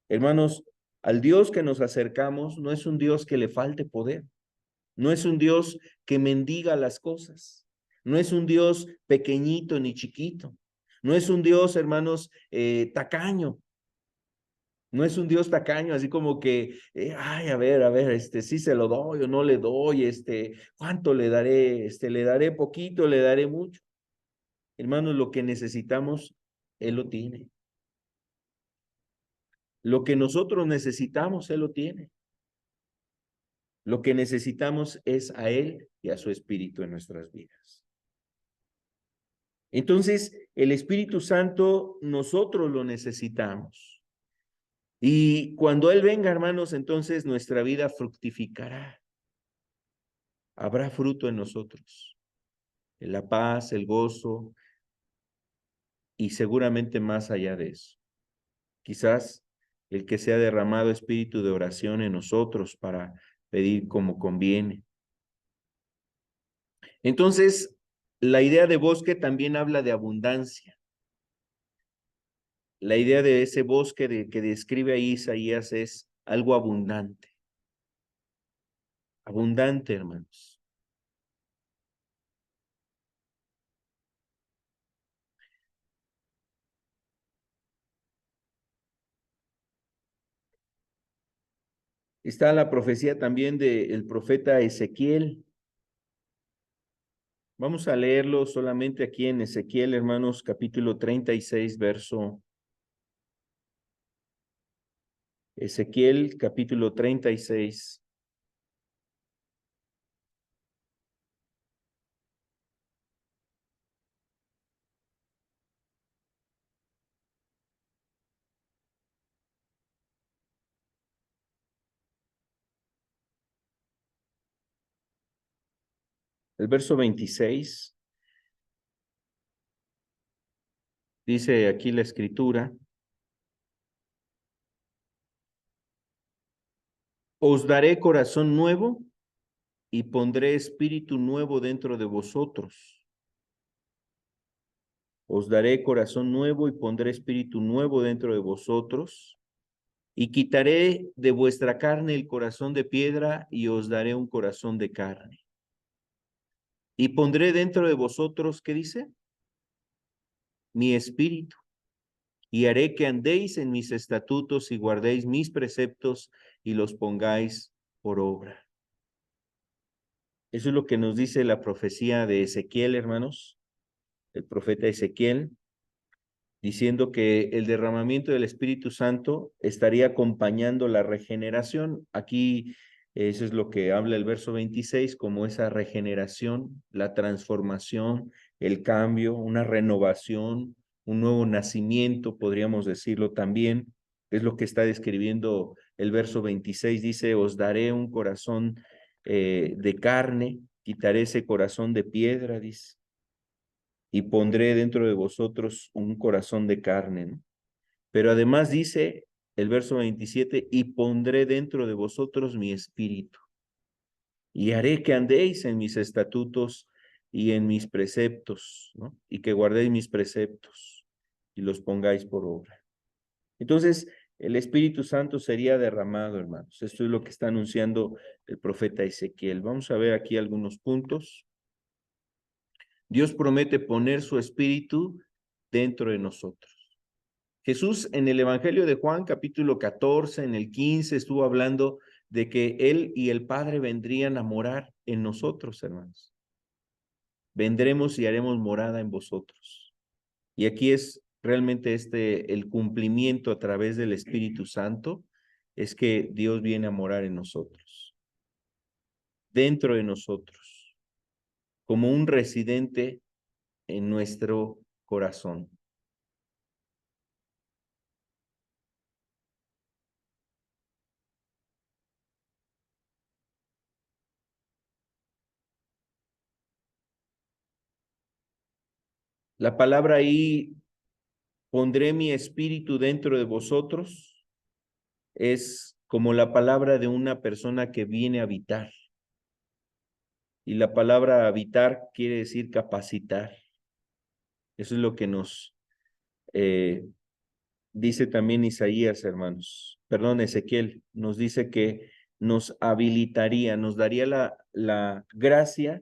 Hermanos, al Dios que nos acercamos no es un Dios que le falte poder. No es un Dios que mendiga las cosas. No es un Dios pequeñito ni chiquito. No es un Dios, hermanos, tacaño. No es un Dios tacaño, así como que, ay, a ver, sí se lo doy o no le doy, ¿cuánto le daré? Le daré poquito, le daré mucho. Hermanos, lo que necesitamos, Él lo tiene. Lo que nosotros necesitamos, Él lo tiene. Lo que necesitamos es a Él y a su Espíritu en nuestras vidas. Entonces, el Espíritu Santo nosotros lo necesitamos. Y cuando Él venga, hermanos, entonces nuestra vida fructificará. Habrá fruto en nosotros. En la paz, el gozo y seguramente más allá de eso. Quizás el que sea derramado espíritu de oración en nosotros para pedir como conviene. Entonces, la idea de bosque también habla de abundancia. La idea de ese bosque que describe ahí Isaías es algo abundante. Abundante, hermanos. Está la profecía también del profeta Ezequiel. Vamos a leerlo solamente aquí en Ezequiel, hermanos, capítulo 36, verso. Ezequiel, capítulo 36. El verso 26. Dice aquí la escritura, os daré corazón nuevo y pondré espíritu nuevo dentro de vosotros. Os daré corazón nuevo y pondré espíritu nuevo dentro de vosotros. Y quitaré de vuestra carne el corazón de piedra y os daré un corazón de carne. Y pondré dentro de vosotros, ¿qué dice? Mi espíritu. Y haré que andéis en mis estatutos y guardéis mis preceptos y los pongáis por obra. Eso es lo que nos dice la profecía de Ezequiel, hermanos, el profeta Ezequiel, diciendo que el derramamiento del Espíritu Santo estaría acompañando la regeneración. Aquí eso es lo que habla el verso 26, como esa regeneración, la transformación, el cambio, una renovación, un nuevo nacimiento, podríamos decirlo también. Es lo que está describiendo el verso 26, dice, os daré un corazón de carne, quitaré ese corazón de piedra, dice, y pondré dentro de vosotros un corazón de carne, ¿no? Pero además dice el verso 27, y pondré dentro de vosotros mi espíritu, y haré que andéis en mis estatutos y en mis preceptos, ¿no? Y que guardéis mis preceptos y los pongáis por obra. Entonces, el Espíritu Santo sería derramado, hermanos. Esto es lo que está anunciando el profeta Ezequiel. Vamos a ver aquí algunos puntos. Dios promete poner su espíritu dentro de nosotros. Jesús en el Evangelio de Juan, capítulo 14, en el 15, estuvo hablando de que Él y el Padre vendrían a morar en nosotros, hermanos. Vendremos y haremos morada en vosotros. Y aquí es realmente el cumplimiento a través del Espíritu Santo, es que Dios viene a morar en nosotros, dentro de nosotros, como un residente en nuestro corazón. La palabra ahí, pondré mi espíritu dentro de vosotros, es como la palabra de una persona que viene a habitar. Y la palabra habitar quiere decir capacitar. Eso es lo que nos eh, dice también Isaías, hermanos. Perdón, Ezequiel, nos dice que nos habilitaría, nos daría la gracia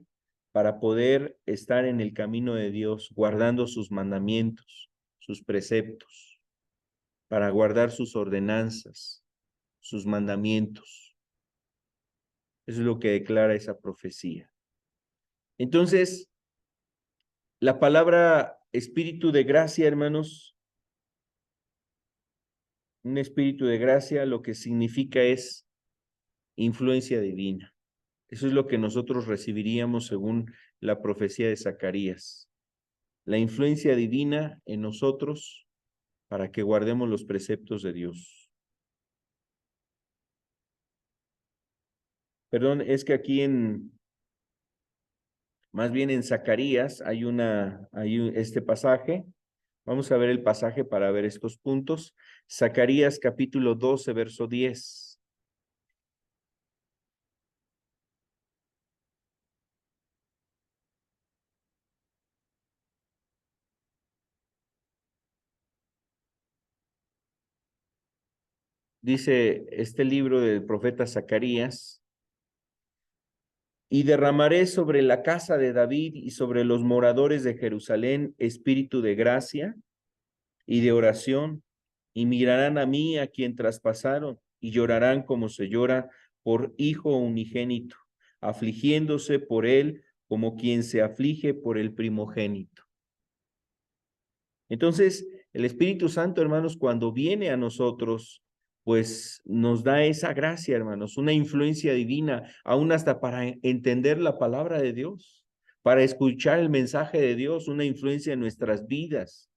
para poder estar en el camino de Dios, guardando sus mandamientos, sus preceptos, para guardar sus ordenanzas, sus mandamientos. Eso es lo que declara esa profecía. Entonces, la palabra espíritu de gracia, hermanos, un espíritu de gracia, lo que significa es influencia divina. Eso es lo que nosotros recibiríamos según la profecía de Zacarías. La influencia divina en nosotros para que guardemos los preceptos de Dios. Perdón, es que aquí más bien en Zacarías hay este pasaje. Vamos a ver el pasaje para ver estos puntos. Zacarías capítulo 12, verso 10. Dice este libro del profeta Zacarías, y derramaré sobre la casa de David y sobre los moradores de Jerusalén espíritu de gracia y de oración, y mirarán a mí a quien traspasaron, y llorarán como se llora por hijo unigénito, afligiéndose por él como quien se aflige por el primogénito. Entonces, el Espíritu Santo, hermanos, cuando viene a nosotros, pues nos da esa gracia, hermanos, una influencia divina, aún hasta para entender la palabra de Dios, para escuchar el mensaje de Dios, una influencia en nuestras vidas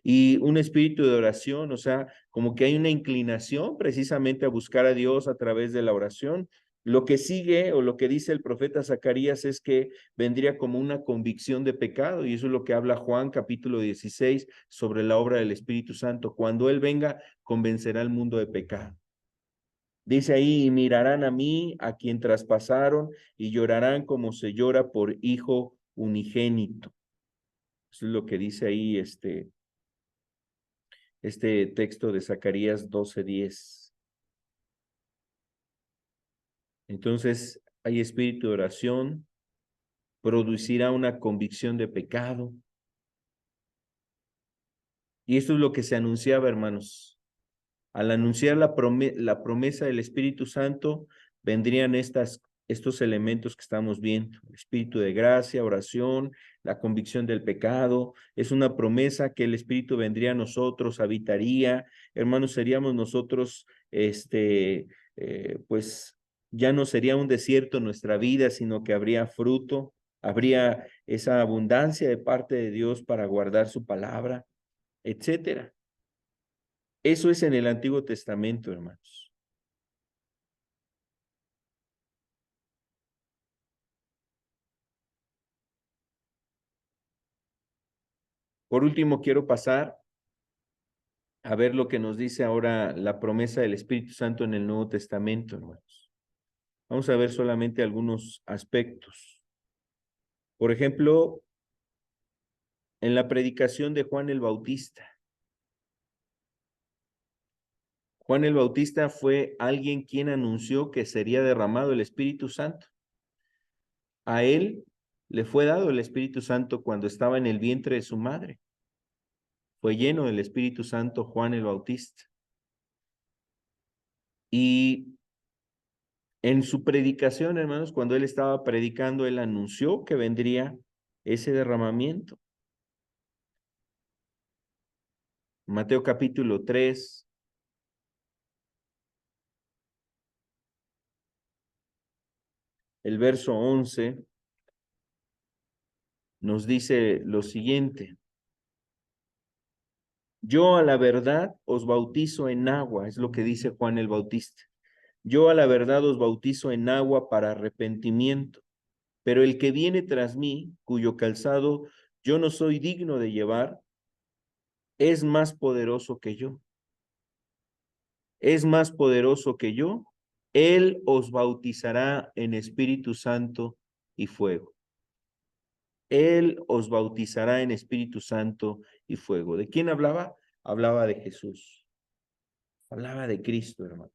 y un espíritu de oración, o sea, como que hay una inclinación precisamente a buscar a Dios a través de la oración. Lo que sigue o lo que dice el profeta Zacarías es que vendría como una convicción de pecado, y eso es lo que habla Juan capítulo 16 sobre la obra del Espíritu Santo. Cuando Él venga, convencerá al mundo de pecado. Dice ahí, y mirarán a mí, a quien traspasaron, y llorarán como se llora por hijo unigénito. Eso es lo que dice ahí este texto de Zacarías 12:10. Entonces, hay espíritu de oración, producirá una convicción de pecado. Y esto es lo que se anunciaba, hermanos. Al anunciar la promesa del Espíritu Santo, vendrían estos elementos que estamos viendo: espíritu de gracia, oración, la convicción del pecado. Es una promesa que el Espíritu vendría a nosotros, habitaría. Hermanos, seríamos nosotros, pues ya no sería un desierto nuestra vida, sino que habría fruto, habría esa abundancia de parte de Dios para guardar su palabra, etcétera. Eso es en el Antiguo Testamento, hermanos. Por último, quiero pasar a ver lo que nos dice ahora la promesa del Espíritu Santo en el Nuevo Testamento, hermanos. Vamos a ver solamente algunos aspectos. Por ejemplo, en la predicación de Juan el Bautista. Juan el Bautista fue alguien quien anunció que sería derramado el Espíritu Santo. A él le fue dado el Espíritu Santo cuando estaba en el vientre de su madre. Fue lleno del Espíritu Santo Juan el Bautista. Y en su predicación, hermanos, cuando él estaba predicando, él anunció que vendría ese derramamiento. Mateo capítulo 3, el verso 11, nos dice lo siguiente: yo a la verdad os bautizo en agua, es lo que dice Juan el Bautista. Yo a la verdad os bautizo en agua para arrepentimiento, pero el que viene tras mí, cuyo calzado yo no soy digno de llevar, es más poderoso que yo. Es más poderoso que yo. Él os bautizará en Espíritu Santo y fuego. Él os bautizará en Espíritu Santo y fuego. ¿De quién hablaba? Hablaba de Jesús. Hablaba de Cristo, hermanos.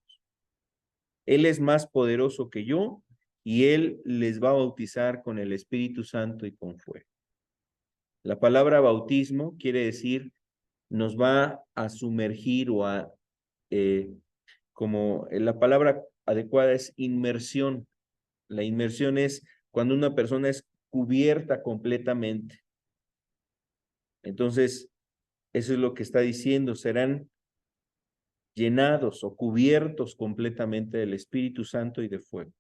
Él es más poderoso que yo y Él les va a bautizar con el Espíritu Santo y con fuego. La palabra bautismo quiere decir nos va a sumergir o a, como la palabra adecuada es inmersión. La inmersión es cuando una persona es cubierta completamente. Entonces, eso es lo que está diciendo: serán llenados o cubiertos completamente del Espíritu Santo y de fuego.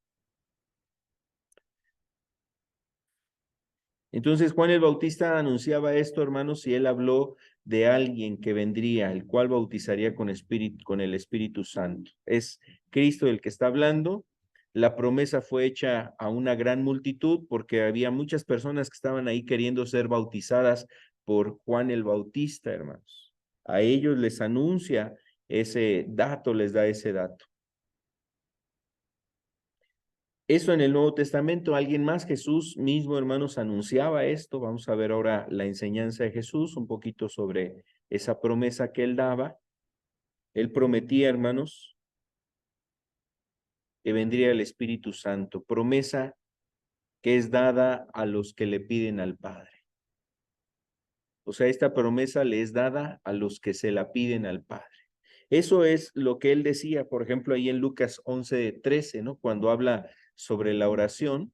Entonces Juan el Bautista anunciaba esto, hermanos, y él habló de alguien que vendría, el cual bautizaría con el Espíritu Santo. Es Cristo el que está hablando. La promesa fue hecha a una gran multitud porque había muchas personas que estaban ahí queriendo ser bautizadas por Juan el Bautista, hermanos. A ellos les anuncia ese dato, les da ese dato. Eso en el Nuevo Testamento, alguien más, Jesús mismo, hermanos, anunciaba esto. Vamos a ver ahora la enseñanza de Jesús, un poquito sobre esa promesa que él daba. Él prometía, hermanos, que vendría el Espíritu Santo, promesa que es dada a los que le piden al Padre. O sea, esta promesa le es dada a los que se la piden al Padre. Eso es lo que él decía, por ejemplo, ahí en Lucas 11:13, ¿no? Cuando habla sobre la oración,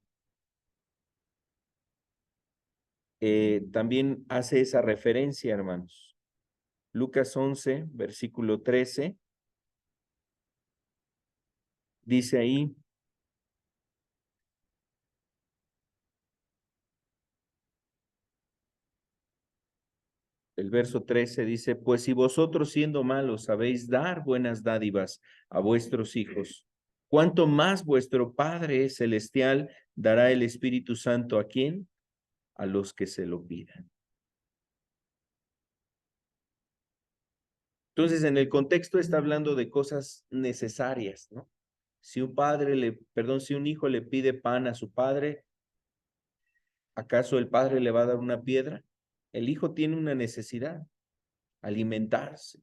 también hace esa referencia, hermanos. Lucas 11, versículo 13, dice ahí, el verso 13 dice: pues si vosotros siendo malos sabéis dar buenas dádivas a vuestros hijos, ¿Cuánto más vuestro Padre Celestial dará el Espíritu Santo a quién? A los que se lo pidan. Entonces, en el contexto está hablando de cosas necesarias, ¿no? Si si un hijo le pide pan a su padre, ¿acaso el padre le va a dar una piedra? El hijo tiene una necesidad, alimentarse.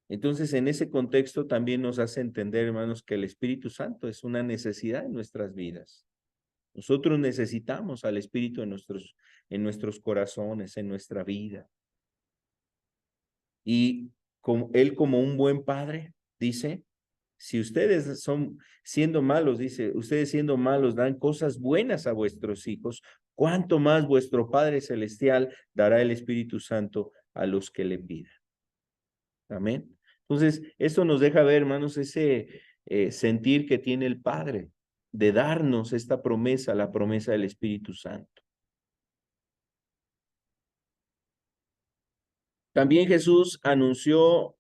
Entonces, en ese contexto también nos hace entender, hermanos, que el Espíritu Santo es una necesidad en nuestras vidas. Nosotros necesitamos al Espíritu en nuestros corazones, en nuestra vida. Y Él como un buen padre, dice, si ustedes siendo malos, dice, ustedes siendo malos dan cosas buenas a vuestros hijos, ¿cuánto más vuestro Padre Celestial dará el Espíritu Santo a los que le pidan? Amén. Entonces, esto nos deja ver, hermanos, ese sentir que tiene el Padre de darnos esta promesa, la promesa del Espíritu Santo. También Jesús anunció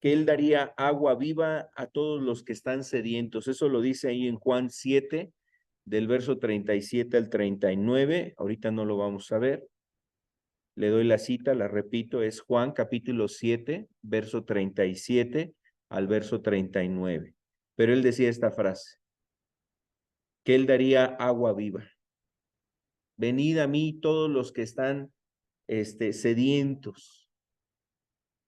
que Él daría agua viva a todos los que están sedientos. Eso lo dice ahí en Juan 7, del verso 37 al 39. Ahorita no lo vamos a ver. Le doy la cita, la repito, es Juan capítulo 7, verso 37 al verso 39. Pero Él decía esta frase, que Él daría agua viva. Venid a mí todos los que están sedientos.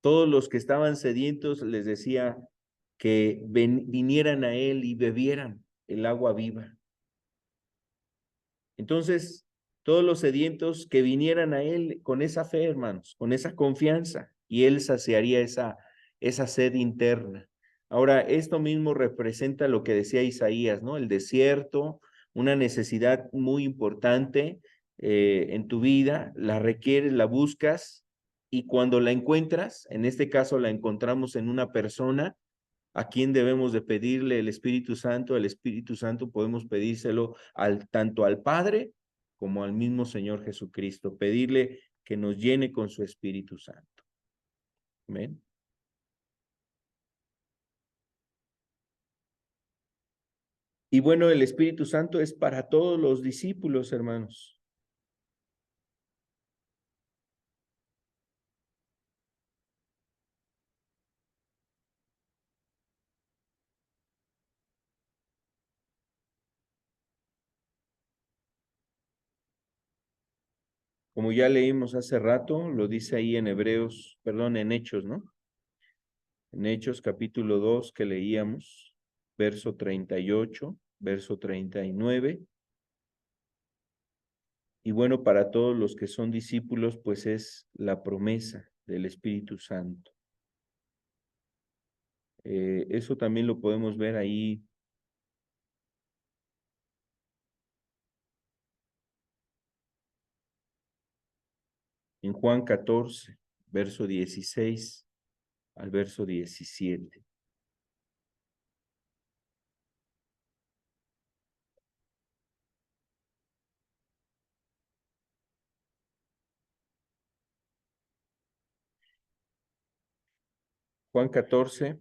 Todos los que estaban sedientos les decía que vinieran a Él y bebieran el agua viva. Entonces, todos los sedientos que vinieran a Él con esa fe, hermanos, con esa confianza, y Él saciaría esa sed interna. Ahora, esto mismo representa lo que decía Isaías, ¿no? El desierto, una necesidad muy importante en tu vida, la requieres, la buscas, y cuando la encuentras, en este caso la encontramos en una persona, ¿a quién debemos de pedirle el Espíritu Santo? El Espíritu Santo podemos pedírselo tanto al Padre como al mismo Señor Jesucristo, pedirle que nos llene con su Espíritu Santo. Amén. Y bueno, el Espíritu Santo es para todos los discípulos, hermanos. Como ya leímos hace rato, lo dice ahí en en Hechos, ¿no? En Hechos capítulo 2 que leíamos, verso 38, verso 39. Y bueno, para todos los que son discípulos, pues es la promesa del Espíritu Santo. Eso también lo podemos ver ahí en Juan 14, verso 16 al verso 17. Juan 14,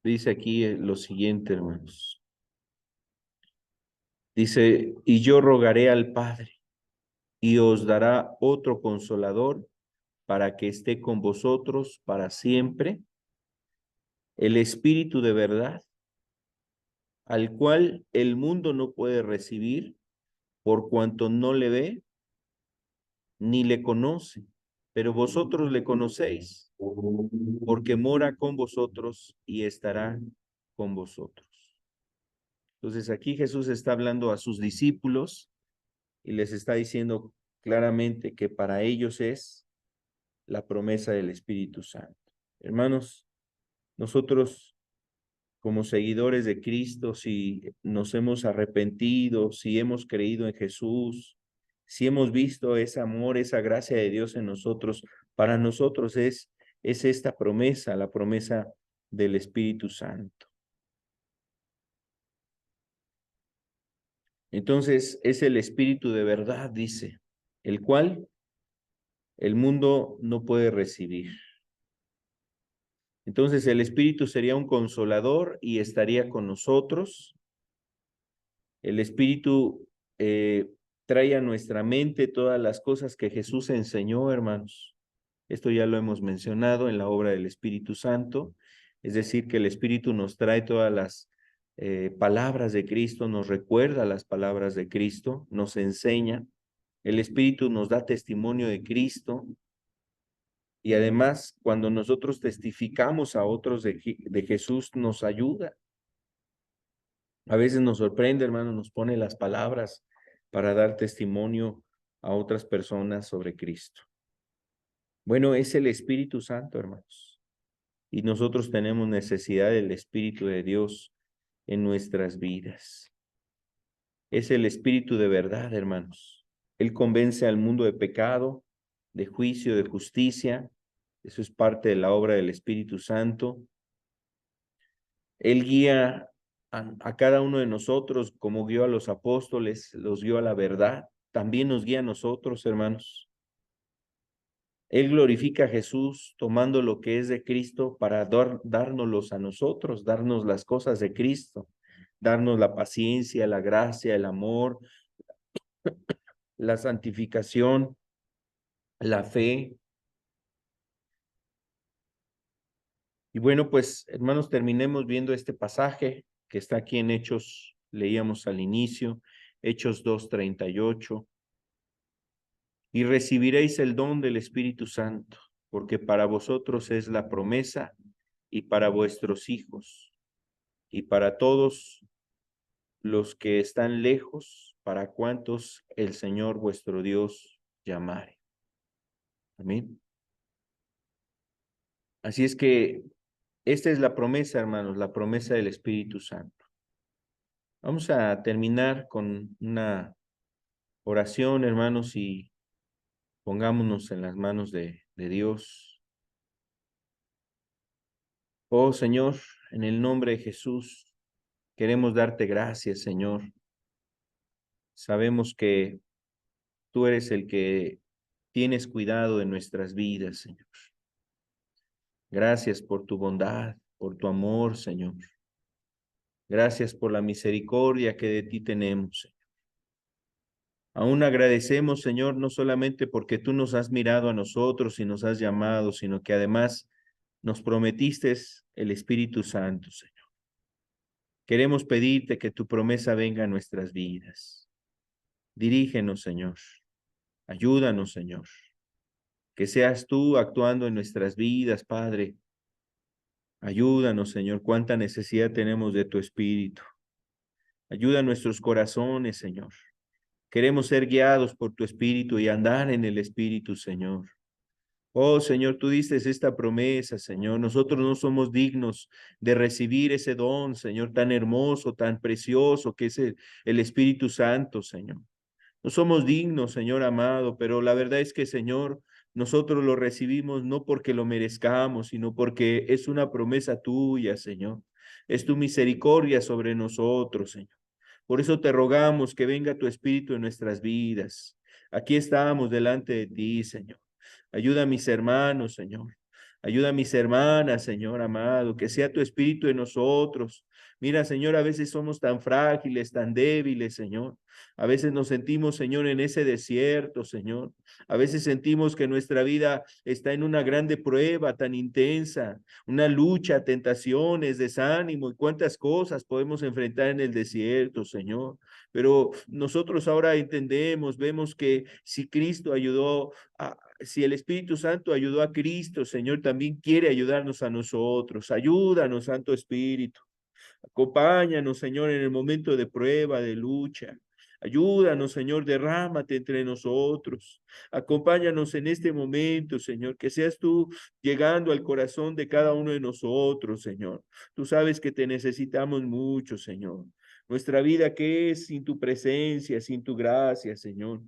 dice aquí lo siguiente, hermanos. Dice, y yo rogaré al Padre, y os dará otro consolador para que esté con vosotros para siempre, el Espíritu de verdad, al cual el mundo no puede recibir por cuanto no le ve ni le conoce, pero vosotros le conocéis, porque mora con vosotros y estará con vosotros. Entonces aquí Jesús está hablando a sus discípulos y les está diciendo claramente que para ellos es la promesa del Espíritu Santo. Hermanos, nosotros como seguidores de Cristo, si nos hemos arrepentido, si hemos creído en Jesús, si hemos visto ese amor, esa gracia de Dios en nosotros, para nosotros es esta promesa, la promesa del Espíritu Santo. Entonces, es el Espíritu de verdad, dice. el cual el mundo no puede recibir. Entonces el Espíritu sería un consolador y estaría con nosotros. El Espíritu trae a nuestra mente todas las cosas que Jesús enseñó, hermanos. Esto ya lo hemos mencionado en la obra del Espíritu Santo, es decir, que el Espíritu nos trae todas las palabras de Cristo, nos recuerda las palabras de Cristo, nos enseña. El Espíritu nos da testimonio de Cristo y además cuando nosotros testificamos a otros de Jesús nos ayuda. A veces nos sorprende, hermano, nos pone las palabras para dar testimonio a otras personas sobre Cristo. Bueno, es el Espíritu Santo, hermanos. Y nosotros tenemos necesidad del Espíritu de Dios en nuestras vidas. Es el Espíritu de verdad, hermanos. Él convence al mundo de pecado, de juicio, de justicia. Eso es parte de la obra del Espíritu Santo. Él guía a cada uno de nosotros como guió a los apóstoles, los guió a la verdad. También nos guía a nosotros, hermanos. Él glorifica a Jesús tomando lo que es de Cristo para dárnoslos a nosotros, darnos las cosas de Cristo, darnos la paciencia, la gracia, el amor, la santificación, la fe. Y bueno, pues hermanos, terminemos viendo este pasaje que está aquí en Hechos, leíamos al inicio, Hechos 2:38. Y recibiréis el don del Espíritu Santo, porque para vosotros es la promesa y para vuestros hijos y para todos los que están lejos, para cuantos el Señor vuestro Dios llamare. Amén. Así es que esta es la promesa, hermanos, la promesa del Espíritu Santo. Vamos a terminar con una oración, hermanos, y pongámonos en las manos de Dios. Oh Señor, en el nombre de Jesús, queremos darte gracias, Señor. Sabemos que tú eres el que tienes cuidado de nuestras vidas, Señor. Gracias por tu bondad, por tu amor, Señor. Gracias por la misericordia que de ti tenemos, Señor. Aún agradecemos, Señor, no solamente porque tú nos has mirado a nosotros y nos has llamado, sino que además nos prometiste el Espíritu Santo, Señor. Queremos pedirte que tu promesa venga a nuestras vidas. Dirígenos, Señor. Ayúdanos, Señor. Que seas tú actuando en nuestras vidas, Padre. Ayúdanos, Señor. Cuánta necesidad tenemos de tu Espíritu. Ayuda a nuestros corazones, Señor. Queremos ser guiados por tu Espíritu y andar en el Espíritu, Señor. Oh, Señor, tú dices esta promesa, Señor. Nosotros no somos dignos de recibir ese don, Señor, tan hermoso, tan precioso que es el Espíritu Santo, Señor. No somos dignos, Señor amado, pero la verdad es que, Señor, nosotros lo recibimos no porque lo merezcamos, sino porque es una promesa tuya, Señor. Es tu misericordia sobre nosotros, Señor. Por eso te rogamos que venga tu Espíritu en nuestras vidas. Aquí estamos delante de ti, Señor. Ayuda a mis hermanos, Señor. Ayuda a mis hermanas, Señor amado, que sea tu Espíritu en nosotros. Mira, Señor, a veces somos tan frágiles, tan débiles, Señor. A veces nos sentimos, Señor, en ese desierto, Señor. A veces sentimos que nuestra vida está en una grande prueba tan intensa, una lucha, tentaciones, desánimo y cuántas cosas podemos enfrentar en el desierto, Señor. Pero nosotros ahora entendemos, vemos que si Cristo ayudó si el Espíritu Santo ayudó a Cristo, Señor, también quiere ayudarnos a nosotros. Ayúdanos, Santo Espíritu. Acompáñanos, Señor, en el momento de prueba, de lucha. Ayúdanos, Señor, derrámate entre nosotros. Acompáñanos en este momento, Señor, que seas tú llegando al corazón de cada uno de nosotros, Señor. Tú sabes que te necesitamos mucho, Señor. Nuestra vida, ¿qué es sin tu presencia, sin tu gracia, Señor?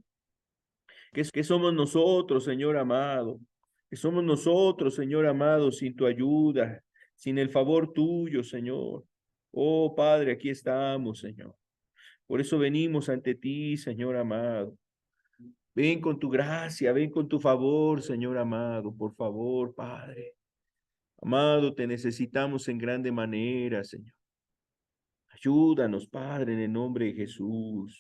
¿Qué somos nosotros, Señor amado? ¿Qué somos nosotros, Señor amado, sin tu ayuda, sin el favor tuyo, Señor? Oh, Padre, aquí estamos, Señor. Por eso venimos ante ti, Señor amado. Ven con tu gracia, ven con tu favor, Señor amado, por favor, Padre. Amado, te necesitamos en grande manera, Señor. Ayúdanos, Padre, en el nombre de Jesús.